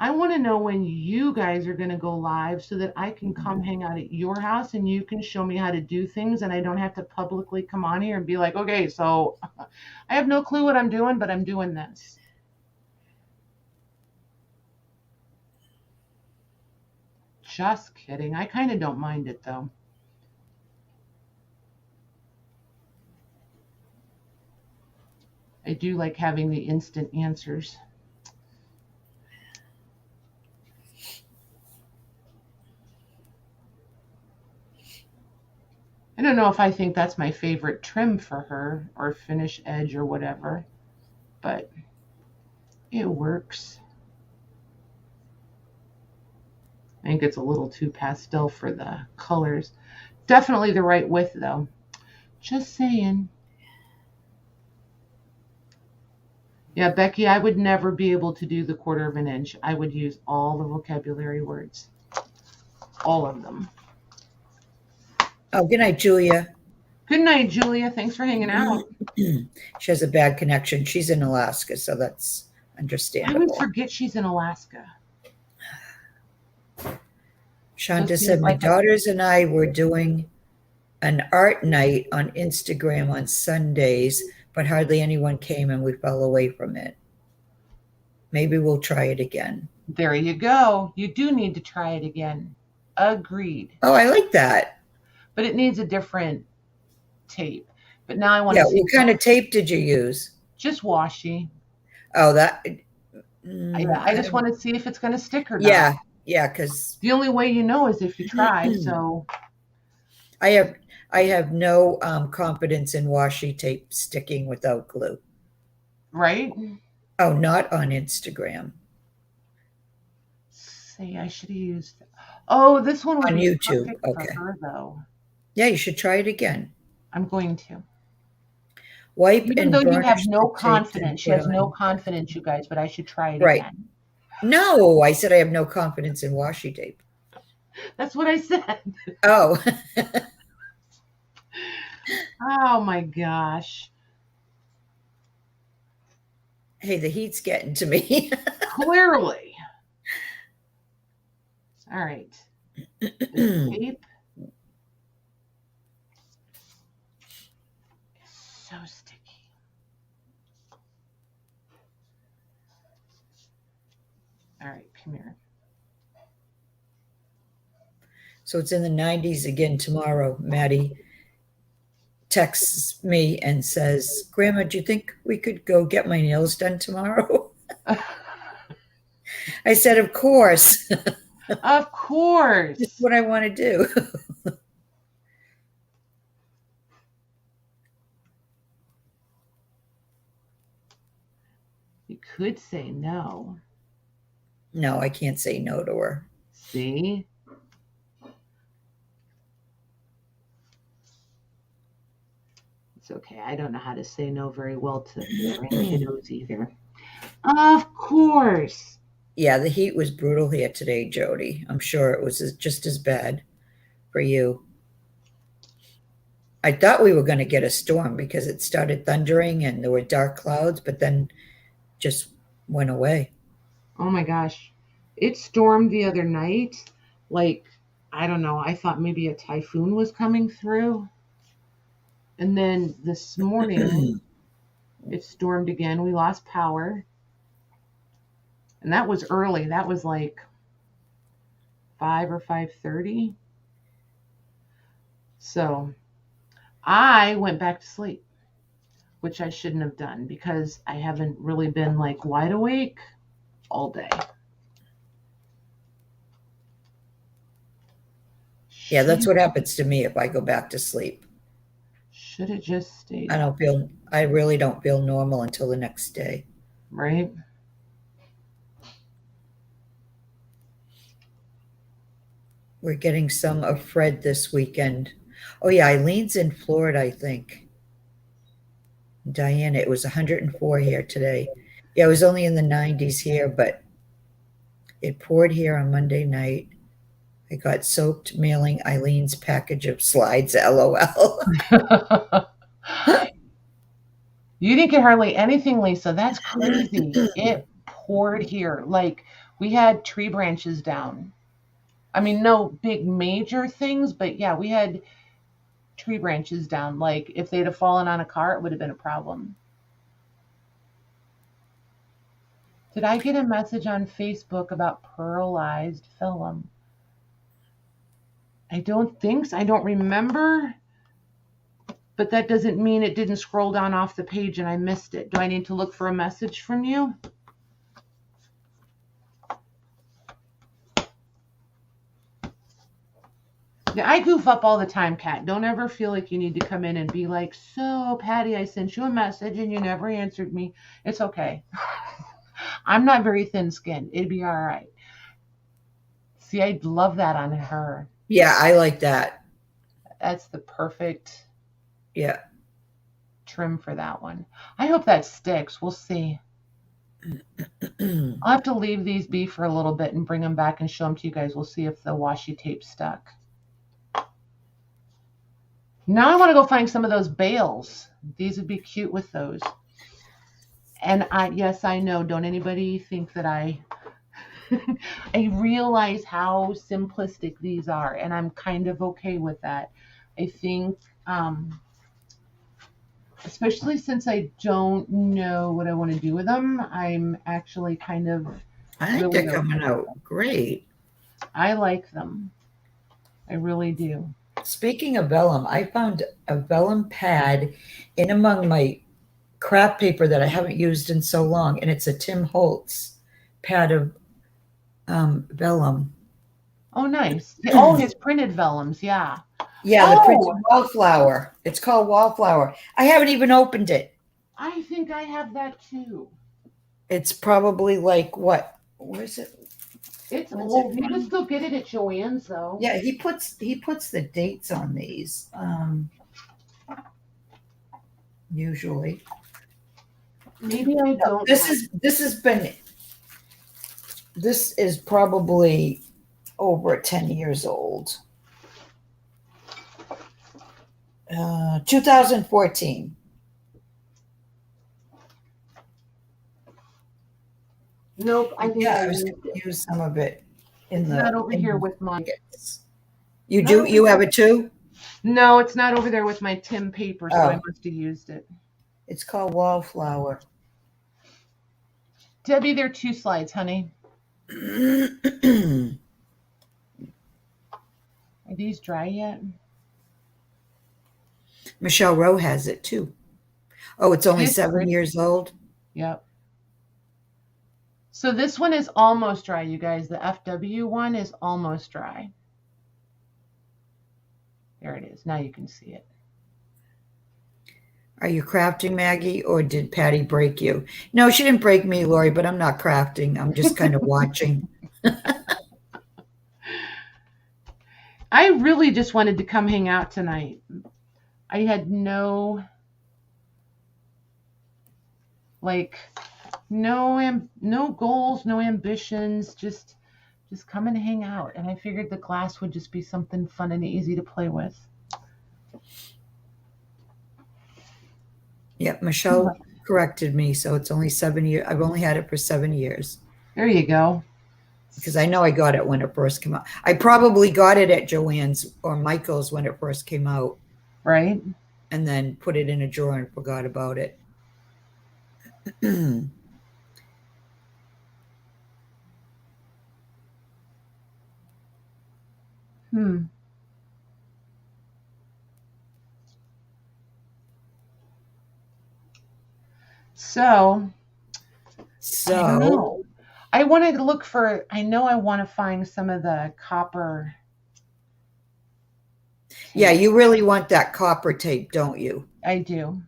I want to know when you guys are going to go live so that I can come hang out at your house and you can show me how to do things and I don't have to publicly come on here and be like, okay, so I have no clue what I'm doing, but I'm doing this. Just kidding. I kind of don't mind it though. I do like having the instant answers. I don't know if I think that's my favorite trim for her or finish edge or whatever, but it works. I think it's a little too pastel for the colors. Definitely the right width though. Just saying. Yeah, Becky, I would never be able to do the 1/4 of an inch. I would use all the vocabulary words. All of them. Oh, good night, Julia. Good night, Julia. Thanks for hanging out. She has a bad connection. She's in Alaska, so that's I understandable. would forget she's in Alaska. Shanta said, my daughters and I were doing an art night on Instagram on Sundays, but hardly anyone came and we fell away from it. Maybe we'll try it again. There you go. You do need to try it again. Agreed. Oh, I like that. But it needs a different tape. But now I want Yeah, to see. what kind of tape did you use? Just washi. Oh, that. Yeah, I just want to see if it's going to stick or not. Yeah, because the only way you know is if you try. So I have no confidence in washi tape sticking without glue. Right? Oh, not on Instagram. Say I should have used. Oh, this one would on be YouTube. perfect Okay. for her though. Yeah, you should try it again. I'm going to. Wipe Even and though you have burnish no the tape confidence, she and has put no on. confidence, you guys. But I should try it Right. again. No, I said I have no confidence in washi tape. That's what I said. Oh. Oh my gosh. Hey, the heat's getting to me. Clearly. All right. The tape is so sticky. All right, come here. So it's in the 90s again tomorrow. Maddie texts me and says, Grandma, do you think we could go get my nails done tomorrow? I said, of course. Of Just course. what I want to do. You could say no. No, I can't say no to her. See? It's okay. I don't know how to say no very well to grandkiddos either. Of course. Yeah, the heat was brutal here today, Jody. I'm sure it was just as bad for you. I thought we were going to get a storm because it started thundering and there were dark clouds, but then just went away. Oh my gosh. It stormed the other night. Like, I don't know. I thought maybe a typhoon was coming through. And then this morning, it stormed again. We lost power. And that was early. That was like 5 or 5:30. So I went back to sleep, which I shouldn't have done because I haven't really been like wide awake all day. Yeah, that's Should what happens to me if I go back to sleep. should have just stayed up, I really don't feel normal until the next day. right? We're getting some of Fred this weekend. Oh yeah, Eileen's in Florida, I think. Diana, it was 104 here today. Yeah, it was only in the 90s here, but it poured here on Monday night. I got soaked mailing Eileen's package of slides, LOL. You didn't get hardly anything, Lisa. That's crazy. It poured here. Like we had tree branches down. I mean, no big major things, but yeah, we had tree branches down. Like if they'd have fallen on a car, it would have been a problem. Did I get a message on Facebook about pearlized film? I don't think so. I don't remember, but that doesn't mean it didn't scroll down off the page and I missed it. Do I need to look for a message from you? Yeah, I goof up all the time, Kat. Don't ever feel like you need to come in and be like, so, Patty, I sent you a message and you never answered me. It's okay. I'm not very thin skinned. It'd be all right. See, I'd love that on her. Yeah, I like that. That's the perfect Yeah. trim for that one. I hope that sticks. We'll see. I'll have to leave these be for a little bit and bring them back and show them to you guys. We'll see if the washi tape stuck. Now I want to go find some of those bales. These would be cute with those. And yes, I know. Don't anybody think that I I realize how simplistic these are, and I'm kind of okay with that. I think, especially since I don't know what I want to do with them, I'm actually kind of I think really they're okay coming with out them. great. I like them. I really do. Speaking of vellum, I found a vellum pad in among my crap paper that I haven't used in so long, and it's a Tim Holtz pad of vellum. Oh, nice. Yeah, oh, his printed vellums. Yeah. Yeah, the printed Oh, wallflower. It's called wallflower. I haven't even opened it. I think I have that too. It's probably like what? Where's it? It's Where's it old. You can from? still get it at Joann's though. Yeah, he puts the dates on these. Usually. Maybe I No, don't this have. is this has been this is probably over 10 years old. 2014. Nope, I think Yeah, I I was used going it. to use some of it in It's not the over here in with my. tickets. You Not do? over You here. have it too? No, it's not over there with my Tim paper, so I Oh, must have used it. it's called Wallflower. Debbie, there are 2 slides, honey. Are these dry yet? Michelle Rowe has it too. Oh, it's only It's 7 pretty. years old. Yep. So this one is almost dry, you guys. The FW one is almost dry. There it is. Now you can see it. Are you crafting, Maggie, or did Patty break you? No, she didn't break me, Lori, but I'm not crafting. I'm just kind of watching. I really just wanted to come hang out tonight. I had no goals, no ambitions, just come and hang out. And I figured the glass would just be something fun and easy to play with. Yep, Michelle corrected me, so it's only 7 years. I've only had it for 7 years. There you go. Because I know I got it when it first came out. I probably got it at Joann's or Michael's when it first came out. Right? And then put it in a drawer and forgot about it. So I don't know. I wanted to look for, I know I want to find some of the copper. Yeah, you really want that copper tape, don't you? I do.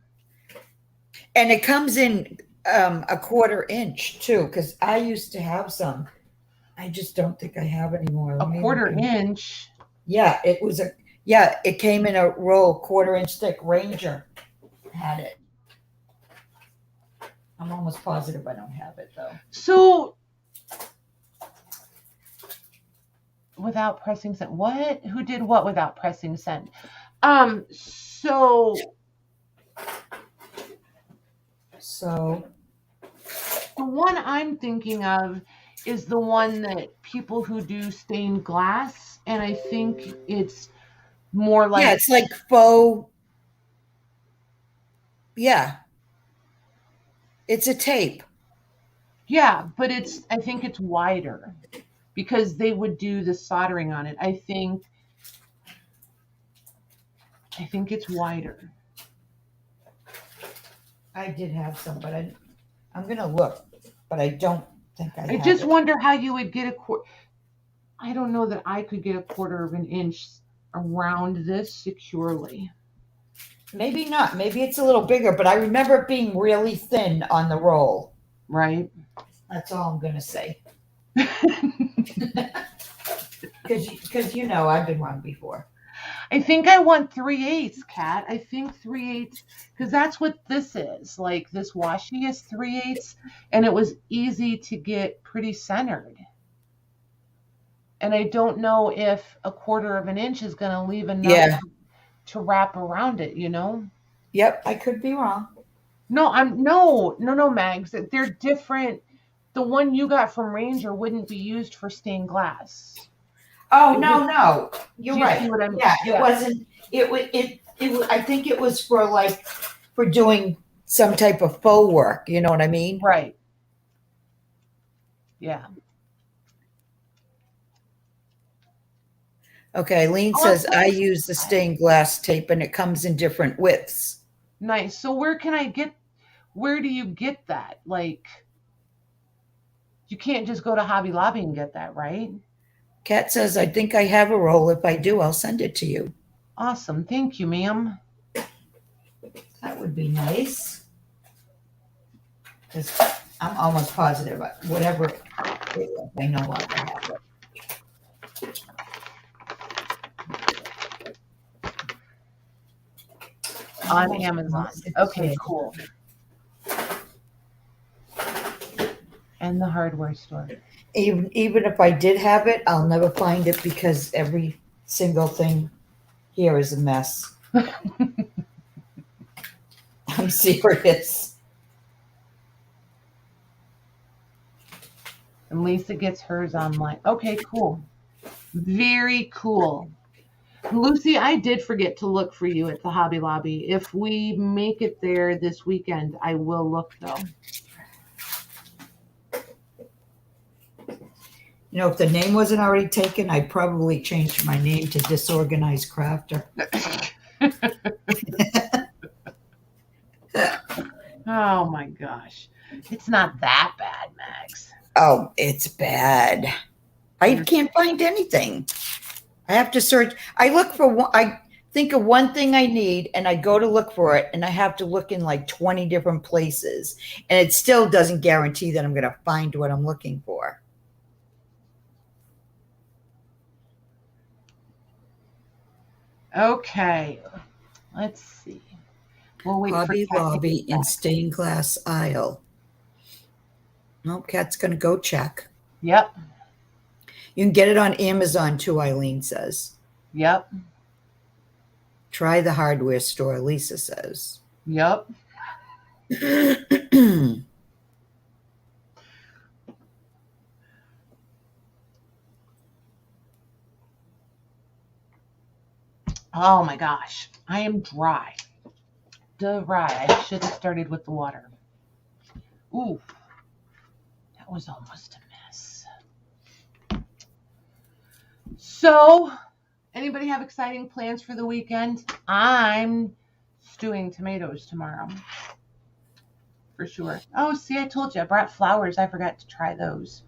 And it comes in a 1/4 inch too, because I used to have some. I just don't think I have anymore. A 1/4 inch? Yeah, it came in a roll, 1/4 inch thick. Ranger had it. I'm almost positive I don't have it though. So without pressing send. What? Who did what without pressing send? So the one I'm thinking of is the one that people who do stained glass, and I think it's more like, yeah, it's like faux. Yeah, it's a tape. Yeah, but I think it's wider because they would do the soldering on it. I think it's wider. I did have some, but I'm gonna look, but I don't think I just wonder how you would get I don't know that I could get a 1/4 inch around this securely. Maybe not. Maybe it's a little bigger, but I remember it being really thin on the roll. Right. That's all I'm gonna say. Because I've been wrong before. I think I want 3/8, Kat. I think 3/8, because that's what this is. Like this washi is 3/8, and it was easy to get pretty centered. And I don't know if a 1/4 inch is going to leave enough to wrap around it. Yep, I could be wrong. No, Mags. They're different. The one you got from Ranger wouldn't be used for stained glass. Oh, no. You're right. See what I mean? Yeah, it wasn't. I think it was for doing some type of faux work. You know what I mean? Right. Yeah. Okay, Lean says I use the stained glass tape and it comes in different widths. Nice. So where do you get that? Like, you can't just go to Hobby Lobby and get that, right? Kat says, I think I have a roll. If I do, I'll send it to you. Awesome. Thank you, ma'am. That would be nice. Because I'm almost positive, whatever I no longer have it. On Amazon. Okay, cool. And the hardware store. Even if I did have it, I'll never find it because every single thing here is a mess. I'm serious. And Lisa gets hers online. Okay, cool. Very cool. Lucy, I did forget to look for you at the Hobby Lobby. If we make it there this weekend, I will look though. If the name wasn't already taken, I'd probably change my name to Disorganized Crafter. Oh my gosh. It's not that bad, Max. Oh, it's bad. I can't find anything. I have to search. I look for one. I think of one thing I need and I go to look for it and I have to look in like 20 different places. And it still doesn't guarantee that I'm going to find what I'm looking for. Okay, let's see. We'll wait for Hobby Kat to Lobby get in back. stained glass aisle. No, Kat's going to go check. Yep, You can get it on Amazon too, Eileen says. yep, Try the hardware store, Lisa says. yep. Oh my gosh, I am dry. Dry. I should have started with the water. Ooh, that was almost a mess. So, anybody have exciting plans for the weekend? I'm stewing tomatoes tomorrow. For sure. Oh, see, I told you I brought flowers. I forgot to try those.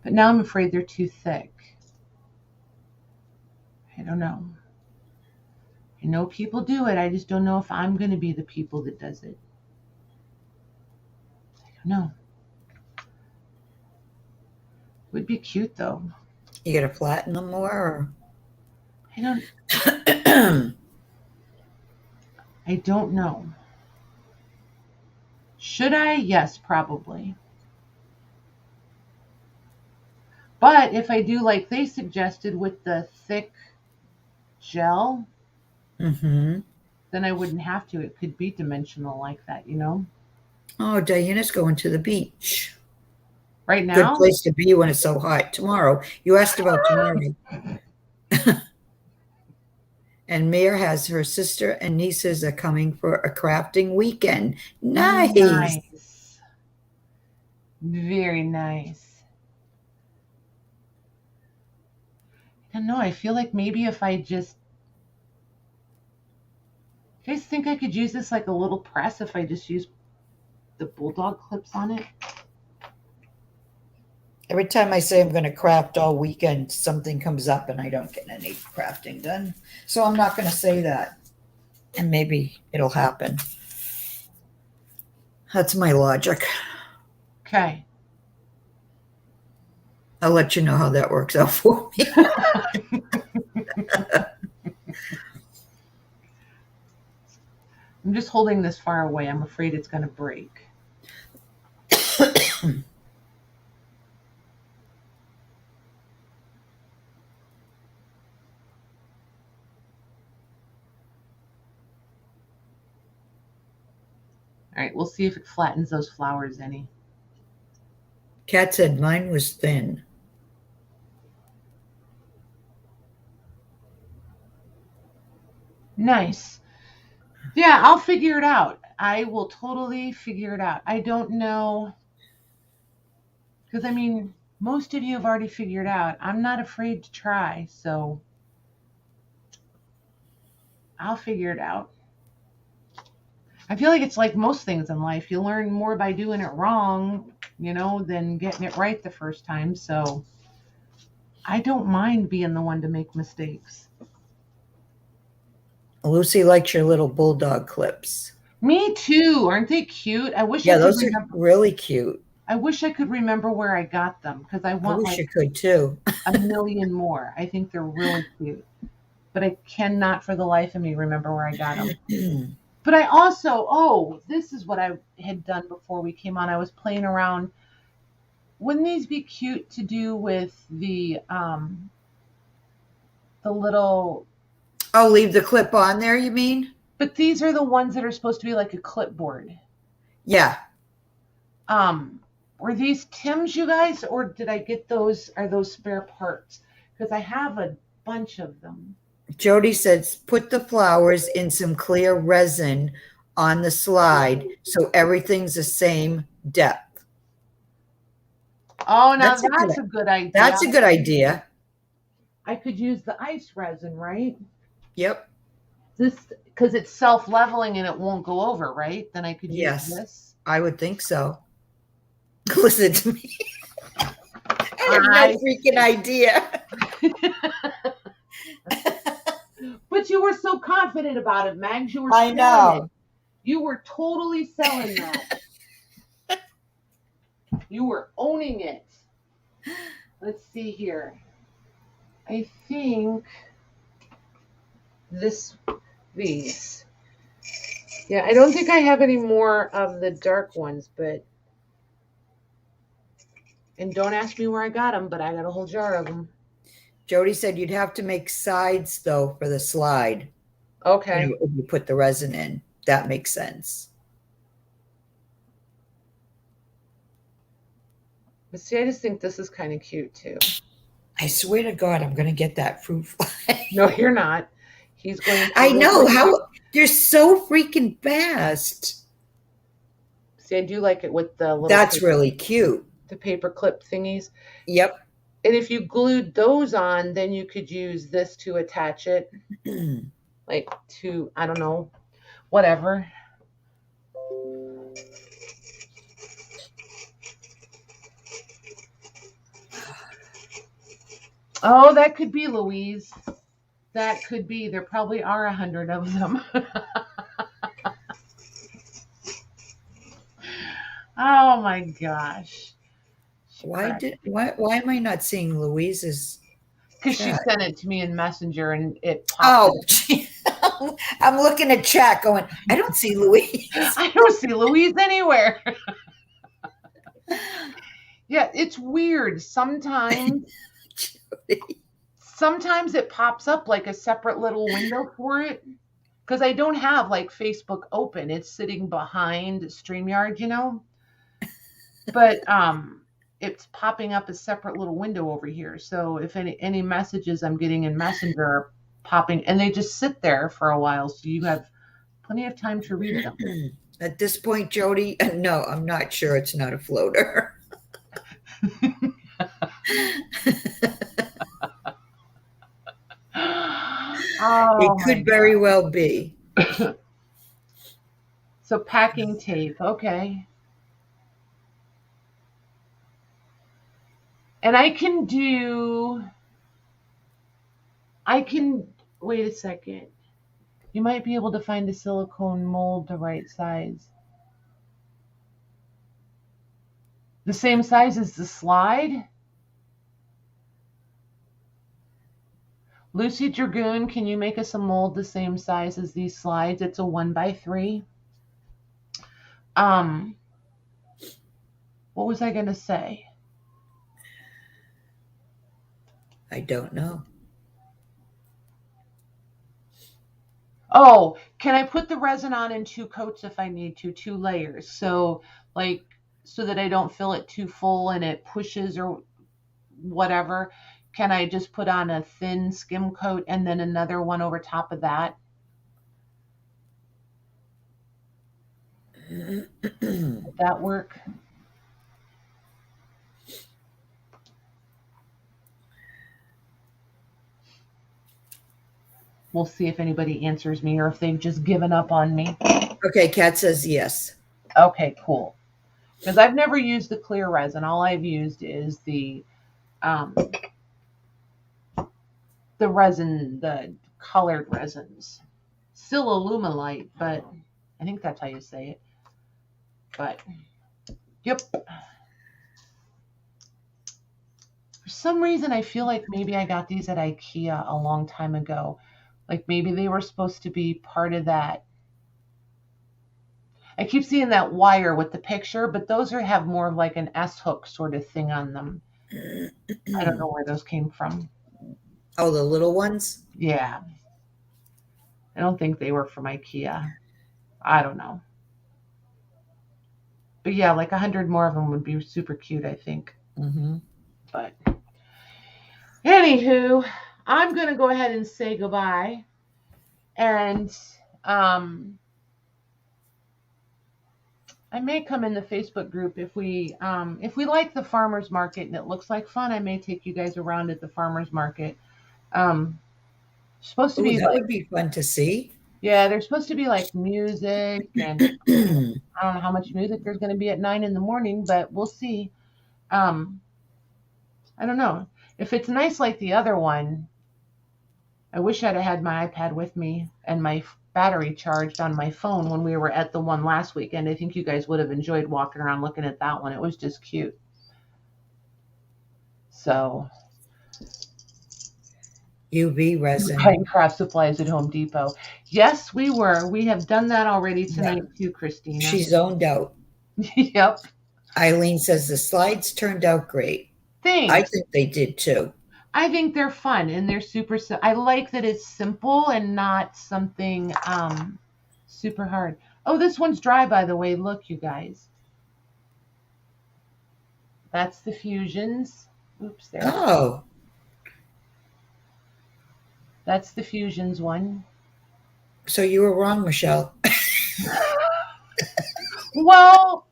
But now I'm afraid they're too thick. I don't know. I know people do it. I just don't know if I'm going to be the people that does it. I don't know. Would be cute though. You got to flatten them more? Or? I don't know. Should I? Yes, probably. But if I do like they suggested with the thick gel, Mm-hmm. then I wouldn't have to. It could be dimensional like that, you know? Oh, Diana's going to the beach. Right Good now? place to be when it's so hot. Tomorrow. You asked about tomorrow. And Mia has her sister and nieces are coming for a crafting weekend. Nice. Nice. Very nice. I don't know. I feel like maybe if I just. You guys think I could use this like a little press if I just use the bulldog clips on it? Every time I say I'm going to craft all weekend, something comes up and I don't get any crafting done. So I'm not going to say that. And maybe it'll happen. That's my logic. Okay. I'll let you know how that works out for me. I'm just holding this far away. I'm afraid it's going to break. All right, we'll see if it flattens those flowers any. Kat said mine was thin. Nice. Yeah, I'll figure it out. I will totally figure it out. I don't know. Because, I mean, most of you have already figured out. I'm not afraid to try, so I'll figure it out. I feel like it's like most things in life. You learn more by doing it wrong, than getting it right the first time. So I don't mind being the one to make mistakes. Lucy likes your little bulldog clips. Me too. Aren't they cute? I wish. Yeah, those are really cute. I wish I could remember where I got them because I want wish you could too. a million more. I think they're really cute, but I cannot for the life of me remember where I got them. But I also, this is what I had done before we came on. I was playing around. Wouldn't these be cute to do with the little? Oh, leave the clip on there, you mean? But these are the ones that are supposed to be like a clipboard. Yeah. Were these Tim's, you guys, or did I get those? Are those spare parts? Because I have a bunch of them. Jody says, put the flowers in some clear resin on the slide so everything's the same depth. Oh, now that's a good idea. That's a good idea. I could use the ice resin, right? Yep. This, because it's self-leveling and it won't go over, right? Then I could use this. I would think so. Listen to me. have no I freaking idea. But you were so confident about it, Mags. You were I selling it. know. You were totally selling that. You were owning it. Let's see here. I think these. Yeah, I don't think I have any more of the dark ones, but and don't ask me where I got them, but I got a whole jar of them. Jody said you'd have to make sides though for the slide. Okay. If you put the resin in. That makes sense. But see, I just think this is kind of cute too. I swear to God, I'm going to get that fruit fly. No, you're not. He's going to I know deliver how you. they're so freaking fast. See, I do like it with the little That's really cute. the paper clip thingies. Yep. And if you glued those on, then you could use this to attach it, like to, I don't know, whatever. Oh, that could be, Louise. That could be. There probably are 100 of them. Oh my gosh. Why am I not seeing Louise's Because she chat? sent it to me in Messenger and it popped. Oh, I'm looking at chat going, I don't see Louise. I don't see Louise anywhere. Yeah, it's weird. Sometimes it pops up like a separate little window for it. Because I don't have like Facebook open. It's sitting behind StreamYard, you know. But it's popping up a separate little window over here. So if any messages I'm getting in Messenger are popping, and they just sit there for a while, so you have plenty of time to read them. At this point, Jody, no, I'm not sure it's not a floater. Oh, it could very well be. So packing tape, okay. And I can wait a second. You might be able to find a silicone mold the right size. The same size as the slide? Lucy Dragoon, can you make us a mold the same size as these slides? It's a 1x3. What was I going to say? I don't know. Oh, can I put the resin on in 2 coats if I need to, 2 layers? So that I don't fill it too full and it pushes or whatever. Can I just put on a thin skim coat and then another one over top of that? Would that work? We'll see if anybody answers me or if they've just given up on me. Okay, Kat says yes. Okay, cool. Because I've never used the clear resin. All I've used is the resin, the colored resins. Still Alumalite, but I think that's how you say it. But, yep. For some reason, I feel like maybe I got these at IKEA a long time ago. Like maybe they were supposed to be part of that. I keep seeing that wire with the picture, but those have more of like an S-hook sort of thing on them. I don't know where those came from. Oh, the little ones? Yeah. I don't think they were from IKEA. I don't know. But yeah, like 100 more of them would be super cute, I think. Mm-hmm. But anywho, I'm going to go ahead and say goodbye. And I may come in the Facebook group if we like the farmers market and it looks like fun. I may take you guys around at the farmers market. Supposed to be that would be fun to see. Yeah, there's supposed to be like music, and I don't know how much music there's going to be at 9 in the morning, but we'll see. I don't know. If it's nice like the other one, I wish I'd have had my iPad with me and my battery charged on my phone when we were at the one last weekend. I think you guys would have enjoyed walking around looking at that one. It was just cute. So, UV resin. buying craft supplies at Home Depot. Yes, we were. We have done that already tonight too, Christina. She zoned out. Yep. Eileen says the slides turned out great. I Thanks. think they did too. I think they're fun and they're super. I like that it's simple and not something super hard. Oh, this one's dry, by the way. Look, you guys. That's the fusions. Oops, there. Oh, That's the fusions one. so you were wrong, Michelle. Well,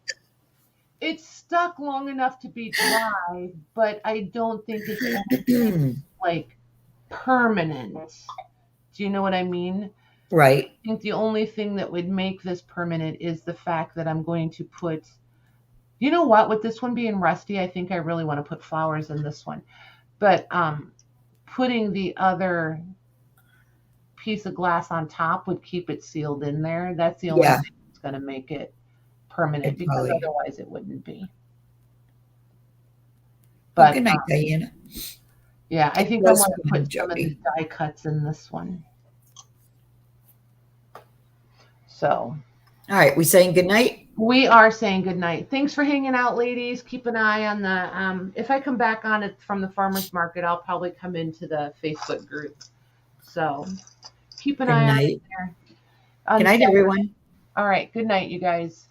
it's stuck long enough to be dry, but I don't think it's like permanent. Do you know what I mean? Right. I think the only thing that would make this permanent is the fact that I'm going to put, you know what, with this one being rusty, I think I really want to put flowers in this one. But putting the other piece of glass on top would keep it sealed in there. That's the only Yeah. thing that's going to make it permanent, because Probably. otherwise it wouldn't be. Well, But good night, Diana. yeah, I think I want to put some of the die cuts in this one. So, all right, we saying good night? We are saying good night. Thanks for hanging out, ladies. Keep an eye on the, if I come back on it from the farmer's market, I'll probably come into the Facebook group. So keep an eye on it there. Good night, everyone. All right. Good night, you guys.